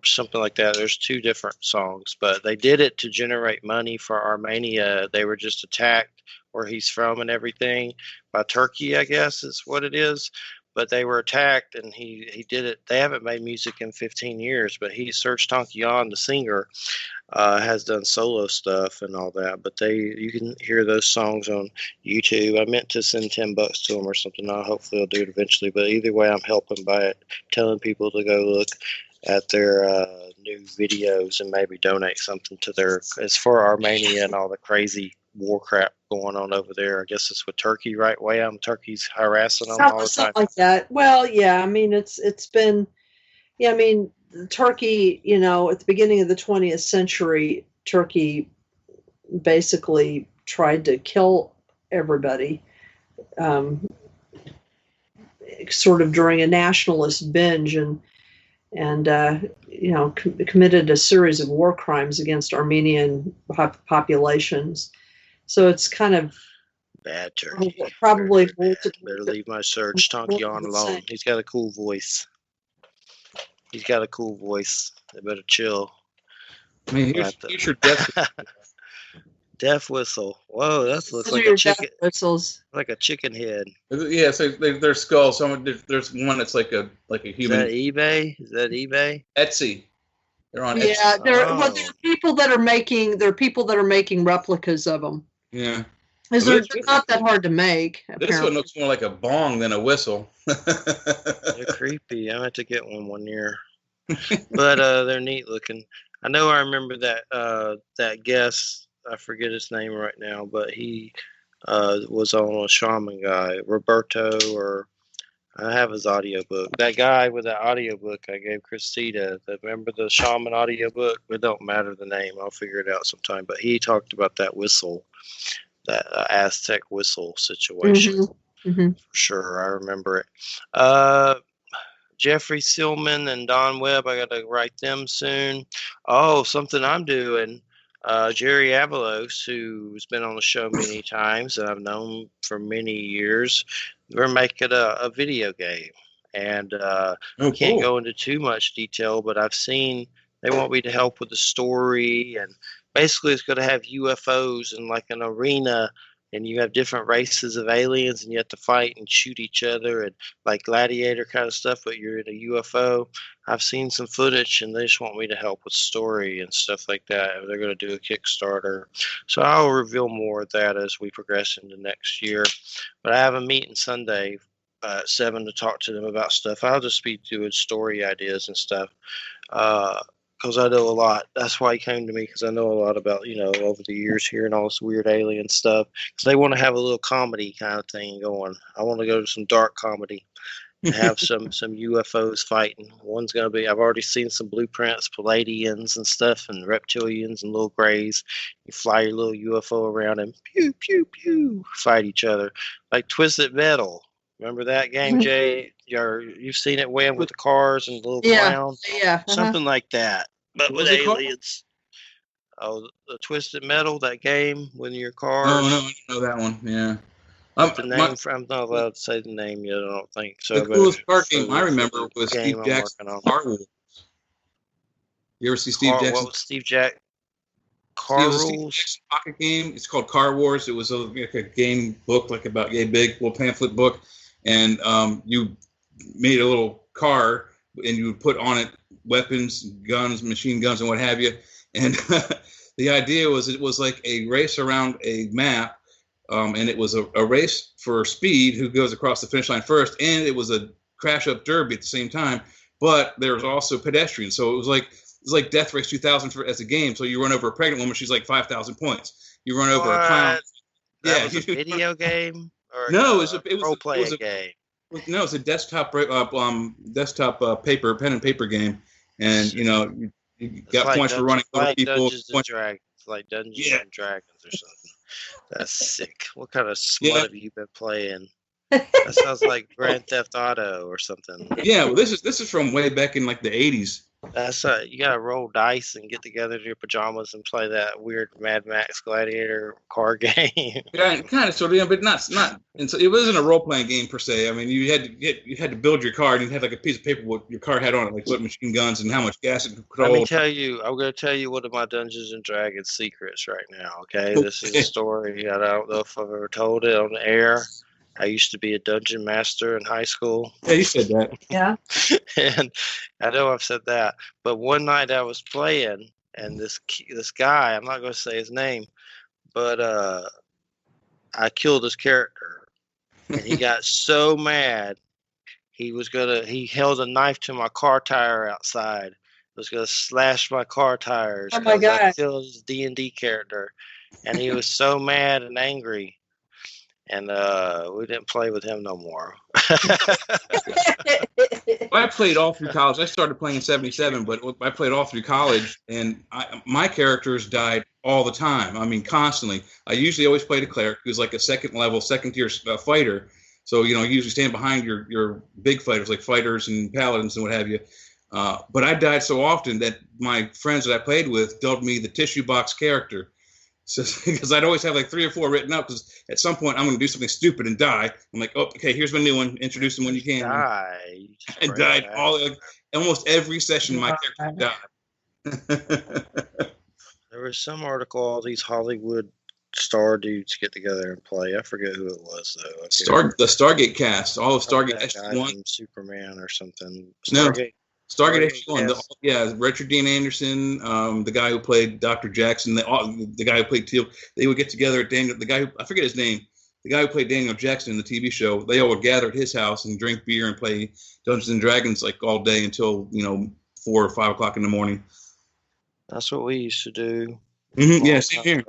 something like that. There's 2 different songs, but they did it to generate money for Armenia. They were just attacked where he's from and everything by Turkey, I guess is what it is. But they were attacked, and he did it. They haven't made music in 15 years, but Serge Tankian, the singer, has done solo stuff and all that. But you can hear those songs on YouTube. I meant to send $10 to them or something. Hopefully I'll do it eventually. But either way, I'm helping by telling people to go look at their new videos and maybe donate something to it's for Armenia and all the crazy war crap going on over there. I guess it's with Turkey, right? Turkey's harassing them all the time. Something like that. Well, yeah, I mean, it's been, I mean, Turkey, at the beginning of the 20th century, Turkey basically tried to kill everybody, sort of during a nationalist binge, and and committed a series of war crimes against Armenian populations. So it's kind of Bad turkey. probably Very bad. Better leave my Serge Tonkian alone. He's got a cool voice. I better chill. I mean, here's your death. Death whistle. Whoa, that looks like your a chicken. death whistles. Like a chicken head. Yeah, so their skulls. There's one that's like a human. Is that eBay? Etsy. They're on Etsy. Yeah, there are people that are making replicas of them. Yeah. They're not that hard to make. This apparently. one looks more like a bong than a whistle. They're creepy. I meant to get one year. But they're neat looking. I know I remember that guest. I forget his name right now, but he was on a shaman guy, Roberto, or I have his audiobook. That guy with that audiobook I gave Christina. Remember the shaman audiobook? It don't matter the name. I'll figure it out sometime. But he talked about that whistle, that Aztec whistle situation. Mm-hmm. For sure. I remember it. Jeffrey Silman and Don Webb, I got to write them soon. Oh, something I'm doing. Jerry Avalos, who's been on the show many times and I've known for many years, we're making a video game. And can't go into too much detail, but I've seen they want me to help with the story. And basically it's going to have UFOs in like an arena, and you have different races of aliens, and you have to fight and shoot each other and like gladiator kind of stuff, but you're in a UFO. I've seen some footage, and they just want me to help with story and stuff like that. They're going to do a Kickstarter. So I'll reveal more of that as we progress into next year. But I have a meeting Sunday at 7 to talk to them about stuff. I'll just be doing story ideas and stuff. Because I know a lot. That's why he came to me, because I know a lot about, over the years hearing all this weird alien stuff. Because they want to have a little comedy kind of thing going. I want to go to some dark comedy and have some UFOs fighting. One's going to be, I've already seen some blueprints, Palladians and stuff, and reptilians and little grays. You fly your little UFO around and pew, pew, pew, fight each other. Like Twisted Metal. Remember that game, Jay? You've seen it, Wham, with the cars and the little clown? Yeah. Something like that, but with aliens. Oh, the Twisted Metal, that game with your cars. Oh, no, I don't know that one. Yeah. I'm not allowed to say the name yet, I don't think. So the coolest car game I remember was Steve Jackson's Car Wars. You ever see Steve Jackson? What was Steve Jackson? Car Rules? Steve Jackson pocket game. It's called Car Wars. It was a game book, like about yay big, little pamphlet book. And you made a little car, and you would put on it weapons, guns, machine guns, and what have you. And the idea was it was like a race around a map, and it was a race for speed, who goes across the finish line first, and it was a crash-up derby at the same time. But there was also pedestrians, so it was like Death Race 2000 as a game. So you run over a pregnant woman, she's like 5,000 points. You run over a clown. That was a video game? Or no, it was a role-playing game. No, it's a desktop pen and paper game, and you got points for running over people. Like Dungeons and Dragons or something. That's sick. What kind of smut have you been playing? That sounds like Grand Theft Auto or something. Yeah, well, this is from way back in like the 80s. That's you gotta roll dice and get together in your pajamas and play that weird Mad Max Gladiator car game. Yeah, kind of, sort of, but not. And so it wasn't a role playing game per se. I mean, you had to build your car, and you had like a piece of paper what your car had on it, like what machine guns and how much gas it could hold. I'm gonna tell you one of my Dungeons and Dragons secrets right now. Okay, this is a story. I don't know if I've ever told it on the air. I used to be a dungeon master in high school. Yeah, you said that. Yeah. And I know I've said that, but one night I was playing, and this guy, I'm not going to say his name, but I killed his character, and he got so mad. He held a knife to my car tire outside. Was going to slash my car tires. Oh my God. I killed his D&D character, and he was so mad and angry. And we didn't play with him no more. I played all through college. I started playing in '77, but I played all through college, and my characters died all the time. I mean, constantly. I usually always played a cleric who's like a second tier fighter. So you usually stand behind your big fighters, like fighters and paladins and what have you. But I died so often that my friends that I played with dubbed me the tissue box character. So because I'd always have like 3 or 4 written up, because at some point I'm going to do something stupid and die. I'm like, oh, okay, here's my new one. Introduce them when you can. Die. I died almost every session. My character died. There was some article all these Hollywood star dudes get together and play. I forget who it was though. The Stargate cast, all of Stargate SG-1, Superman or something. Stargate SG-1. Yeah, Richard Dean Anderson, the guy who played Dr. Jackson, the guy who played Teal. They would get together at Daniel. The guy who, I forget his name. The guy who played Daniel Jackson in the TV show. They all would gather at his house and drink beer and play Dungeons and Dragons like all day until 4 or 5 o'clock in the morning. That's what we used to do. Mm-hmm. Yeah, same here.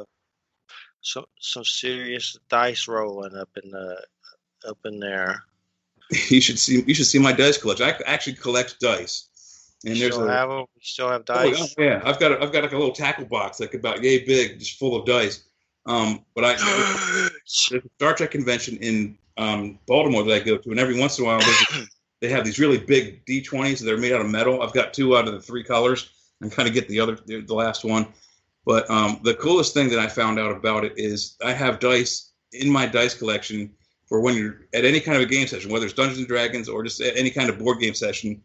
Some serious dice rolling up in there. You should see my dice collection. I actually collect dice. And you still have dice? Oh, yeah, I've got like a little tackle box like about yay big, just full of dice. But there's a Star Trek convention in Baltimore that I go to, and every once in a while they have these really big D20s that are made out of metal. I've got 2 out of the 3 colors. I'm kind of get the last one. But the coolest thing that I found out about it is I have dice in my dice collection for when you're at any kind of a game session, whether it's Dungeons and Dragons or just any kind of board game session.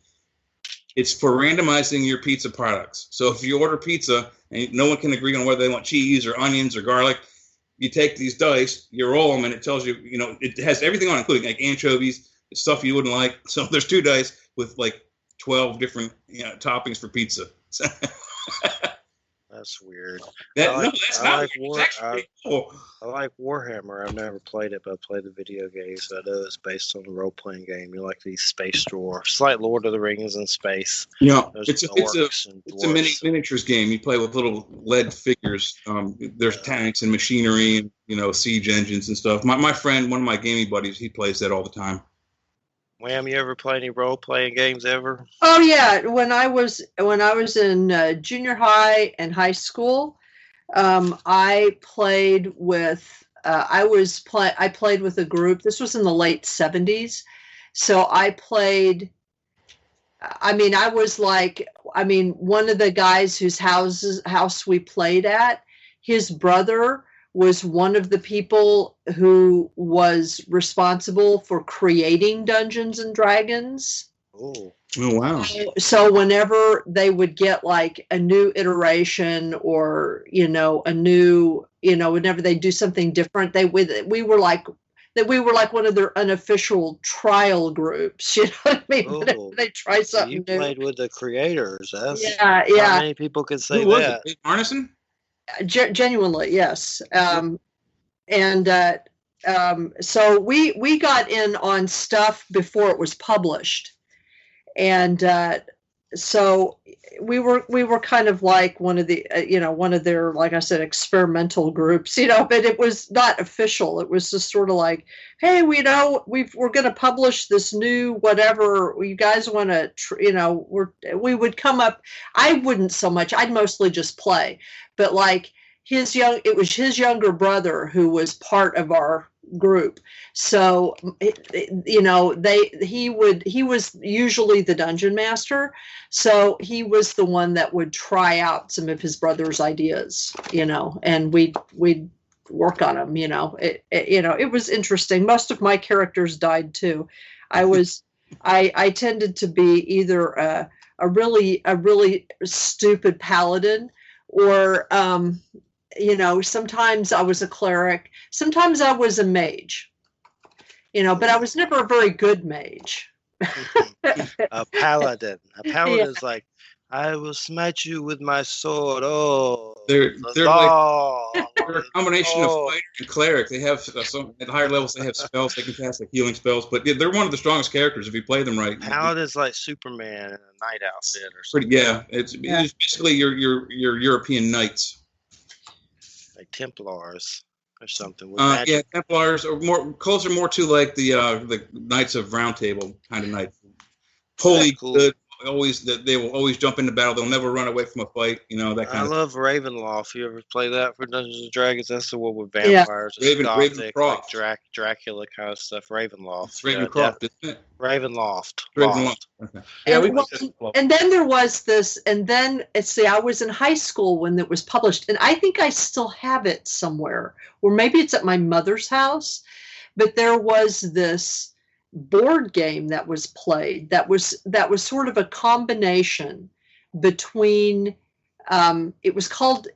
It's for randomizing your pizza products. So if you order pizza and no one can agree on whether they want cheese or onions or garlic, you take these dice, you roll them, and it tells you, it has everything on it, including like anchovies, stuff you wouldn't like. So there's 2 dice with like 12 different toppings for pizza. That's weird. I like Warhammer. I've never played it, but I played the video games. So I know it's based on a role-playing game. You like these space dwarfs. It's like Lord of the Rings in space. Yeah, it's a miniatures game. You play with little lead figures. There's tanks and machinery and siege engines and stuff. My friend, one of my gaming buddies, he plays that all the time. Wham, you ever play any role-playing games ever? Oh yeah, when I was in junior high and high school, I played with I played with a group. This was in the late 70s, so I played. I was one of the guys whose house we played at. His brother was one of the people who was responsible for creating Dungeons and Dragons. Oh wow. So whenever they would get like a new iteration or, a new, whenever they do something different, we were like one of their unofficial trial groups. You know what I mean? Whenever they try something you new. played with the creators. Yeah. How many people can say that? Arneson? Genuinely, yes. So we got in on stuff before it was published, and so we were kind of like one of their, like I said, experimental groups, but it was not official. It was just sort of like, hey, we're going to publish this new whatever. You guys want to, we would come up. I wouldn't so much. I'd mostly just play, but like it was his younger brother who was part of our group. So, he was usually the dungeon master. So he was the one that would try out some of his brother's ideas, and we'd work on them, it was interesting. Most of my characters died too. I tended to be either a really stupid paladin or, sometimes I was a cleric, sometimes I was a mage, but I was never a very good mage. A paladin. A paladin's like, I will smite you with my sword. Oh, they're a combination of fighter and cleric. They have at higher levels. They have spells they can cast, like healing spells. But they're one of the strongest characters if you play them right. Paladin's like Superman in a knight outfit or something. It's basically your European knights. Like Templars or something. Templars, or closer to like the Knights of Round Table kind of knights. Holy good, they will always jump into battle. They'll never run away from a fight. That kind I of. love Ravenloft. You ever play that for Dungeons and Dragons? That's the one with vampires. Yeah. Gothic, Ravencroft. like Dracula kind of stuff. Ravenloft. It's Ravencroft, isn't it? Ravenloft. Ravenloft. Okay. Yeah, and then there was this, and then I was in high school when it was published, and I think I still have it somewhere, or maybe it's at my mother's house. But there was this board game that was played that was sort of a combination between it was called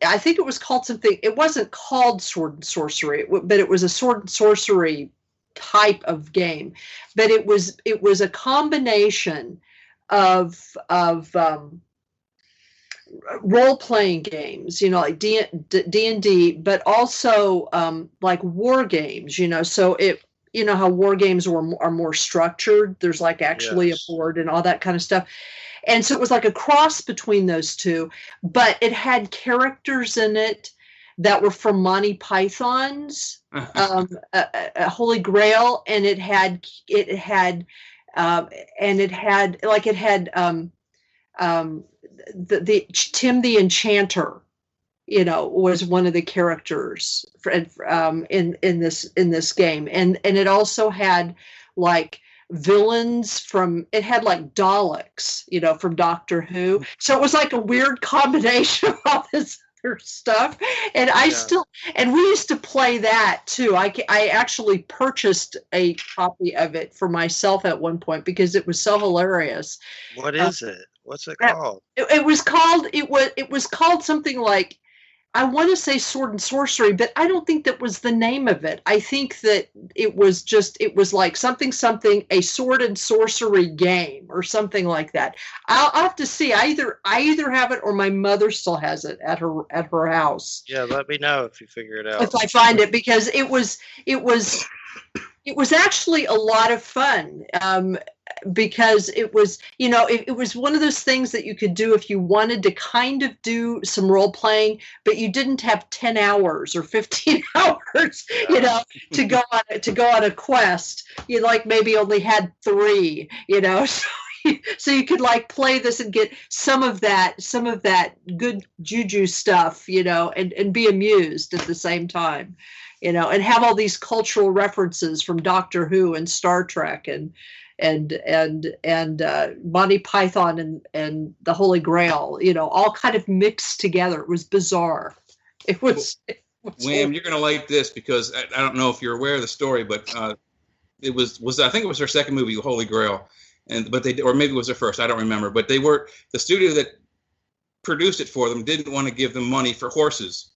something. It wasn't called Sword and Sorcery, but it was a Sword and Sorcery type of game. But it was a combination of role-playing games, like D&D, but also like war games, so it, how war games are more structured. There's like actually a board and all that kind of stuff. And so it was like a cross between those two, but it had characters in it that were from Monty Python's Holy Grail, and it had the Tim the Enchanter, was one of the characters in this game, and it also had like villains it had like Daleks, from Doctor Who. So it was like a weird combination of all this other stuff. And we used to play that too. I actually purchased a copy of it for myself at one point because it was so hilarious. What is it? What's it called? It was called something like, I want to say Sword and Sorcery, but I don't think that was the name of it. I think that it was like something, a Sword and Sorcery game or something like that. I'll have to see. I either have it or my mother still has it at her house. Yeah, let me know if you figure it out. If I find it, because it was actually a lot of fun. Because it was, it was one of those things that you could do if you wanted to kind of do some role playing, but you didn't have 10 hours or 15 hours, to go on a quest. You maybe only had 3, so you could play this and get some of that good juju stuff, and be amused at the same time, and have all these cultural references from Doctor Who and Star Trek and Monty Python and the Holy Grail, all kind of mixed together. It was bizarre. It was Wham, you're gonna like this because I don't know if you're aware of the story, but it was I think it was their second movie, Holy Grail, or maybe it was their first. I don't remember. But the studio that produced it for them didn't want to give them money for horses.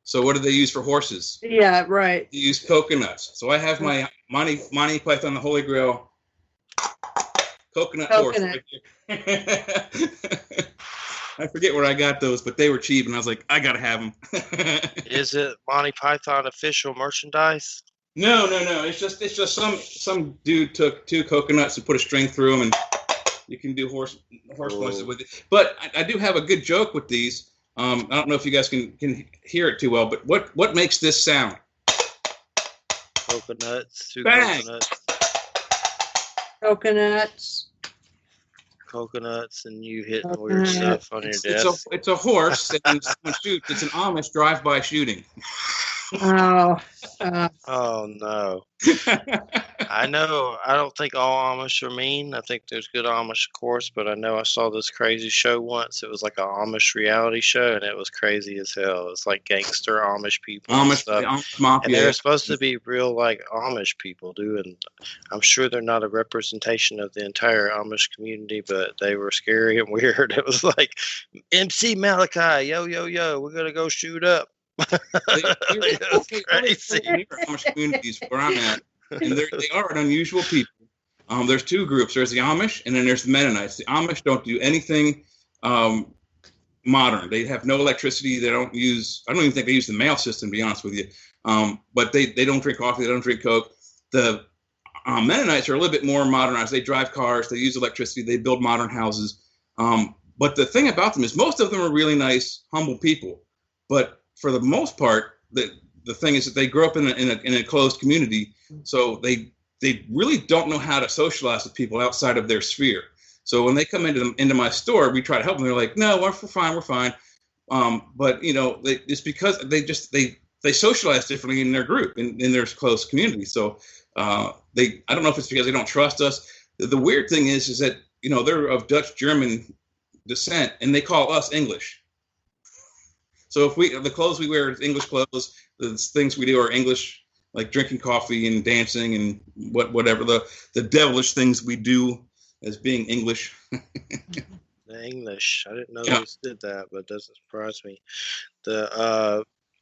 So what did they use for horses? Yeah, right. They used coconuts. So I have my Monty Python, the Holy Grail. Coconut horse right here. I forget where I got those, but they were cheap, and I was like, I gotta have them. Is it Monty Python official merchandise? No. It's just some dude took 2 coconuts and put a string through them, and you can do horse noises with it. But I do have a good joke with these. I don't know if you guys can hear it too well, but what makes this sound? Coconuts. 2 Bang! Coconuts, and you hitting weird stuff on your desk. It's a horse, and someone shoots. It's an Amish drive-by shooting. Oh no. I know. I don't think all Amish are mean. I think there's good Amish, of course, but I know I saw this crazy show once. It was like an Amish reality show, and it was crazy as hell. It's like gangster Amish people and stuff. Amish mafia. And they're supposed to be real like Amish people, and I'm sure they're not a representation of the entire Amish community, but they were scary and weird. It was like, MC Malachi, yo, we're going to go shoot up. That's crazy. Amish communities where I'm at, and they are an unusual people. There's 2 groups. There's the Amish, and then there's the Mennonites. The Amish don't do anything modern. They have no electricity. They don't use. I don't even think they use the mail system, to be honest with you. But they don't drink coffee. They don't drink Coke. The Mennonites are a little bit more modernized. They drive cars. They use electricity. They build modern houses. But the thing about them is most of them are really nice, humble people. But for the most part, the thing is that they grew up in a closed community, so they really don't know how to socialize with people outside of their sphere. So when they come into my store, we try to help them. They're like, no, we're fine. But it's because they socialize differently in their group, in their close community. So I don't know if it's because they don't trust us. The weird thing is that they're of Dutch German descent, and they call us English. So if the clothes we wear is English clothes, the things we do are English, like drinking coffee and dancing and whatever the devilish things we do as being English. The English. I didn't know they did that, but it doesn't surprise me.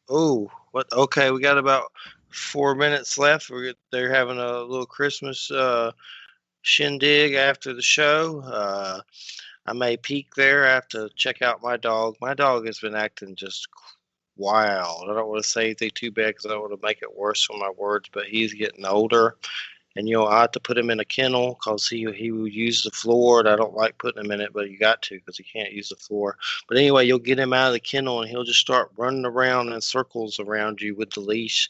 Okay, we got about 4 minutes left. They're having a little Christmas shindig after the show. I may peek there. I have to check out my dog. My dog has been acting just wild. I don't want to say anything too bad because I don't want to make it worse for my words, but he's getting older. And, I have to put him in a kennel because he will use the floor, and I don't like putting him in it, but you got to because he can't use the floor. But anyway, you'll get him out of the kennel, and he'll just start running around in circles around you with the leash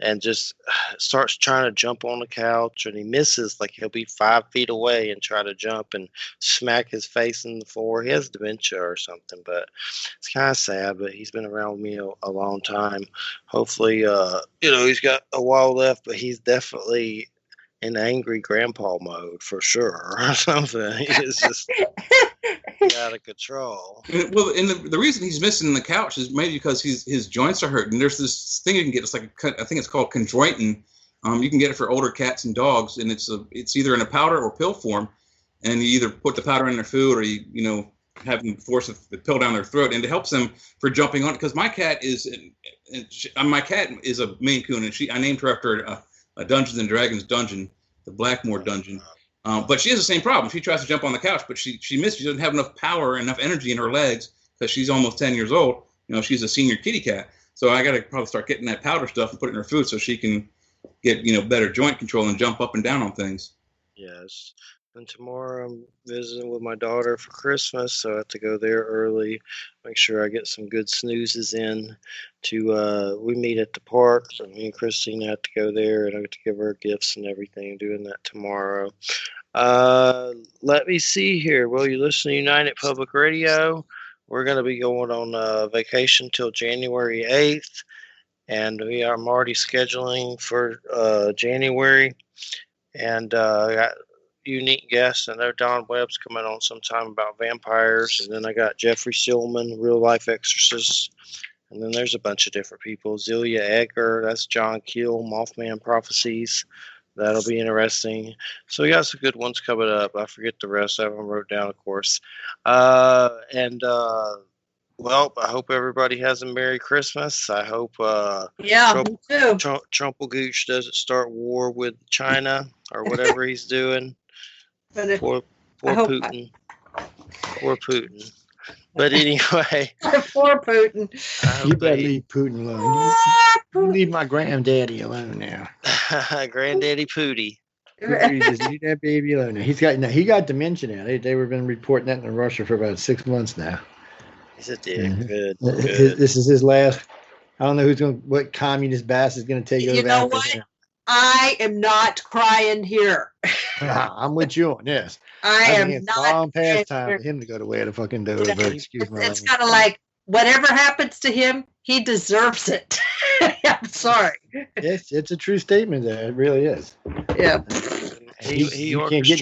and just starts trying to jump on the couch, and he misses. Like, he'll be 5 feet away and try to jump and smack his face in the floor. He has dementia or something, but it's kind of sad, but he's been around with me a long time. Hopefully, he's got a while left, but he's definitely in angry grandpa mode for sure or something. He's just out of control. Well, and the reason he's missing the couch is maybe because his joints are hurting. There's this thing you can get. It's like I think it's called chondroitin. You can get it for older cats and dogs, and it's either in a powder or pill form. And you either put the powder in their food, or you have them force the pill down their throat, and it helps them for jumping on. Because my cat is a Maine Coon, and I named her after a Dungeons and Dragons dungeon, the Blackmore dungeon. But she has the same problem. She tries to jump on the couch, but she misses. She doesn't have enough power, enough energy in her legs because she's almost 10 years old. She's a senior kitty cat. So I got to probably start getting that powder stuff and put it in her food so she can get, better joint control and jump up and down on things. Yes. And tomorrow I'm visiting with my daughter for Christmas, so I have to go there early, make sure I get some good snoozes in. We meet at the park, so me and Christine have to go there, and I get to give her gifts and everything, doing that tomorrow. Let me see here. Well, you listen to United Public Radio. We're going to be going on vacation till January 8th, and I'm already scheduling for January, and I got unique guests. I know Don Webb's coming on sometime about vampires, and then I got Jeffrey Stillman, real life exorcist, and then there's a bunch of different people. Zelia Edgar, that's John Keel, Mothman Prophecies. That'll be interesting. So we got some good ones coming up. I forget the rest. I haven't wrote down, of course. Well, I hope everybody has a Merry Christmas. I hope me too. Trumpelgooch doesn't start war with China or whatever he's doing. Poor Putin. Poor Putin. But anyway. Poor Putin. You better leave Putin alone. You leave my granddaddy alone now. Granddaddy Pootie. You just leave that baby alone. Now, he got dementia now. They were been reporting that in Russia for about 6 months now. He's a dick. Yeah. Good. This is his last. I don't know what communist bastard is going to take over. You know what? I am not crying here. I'm with you on this. I am it's not. long past time for him to go the way of the fucking door. Excuse me. It's kind of like whatever happens to him, he deserves it. I'm sorry. Yes, it's a true statement. There, it really is. Yeah. He can't get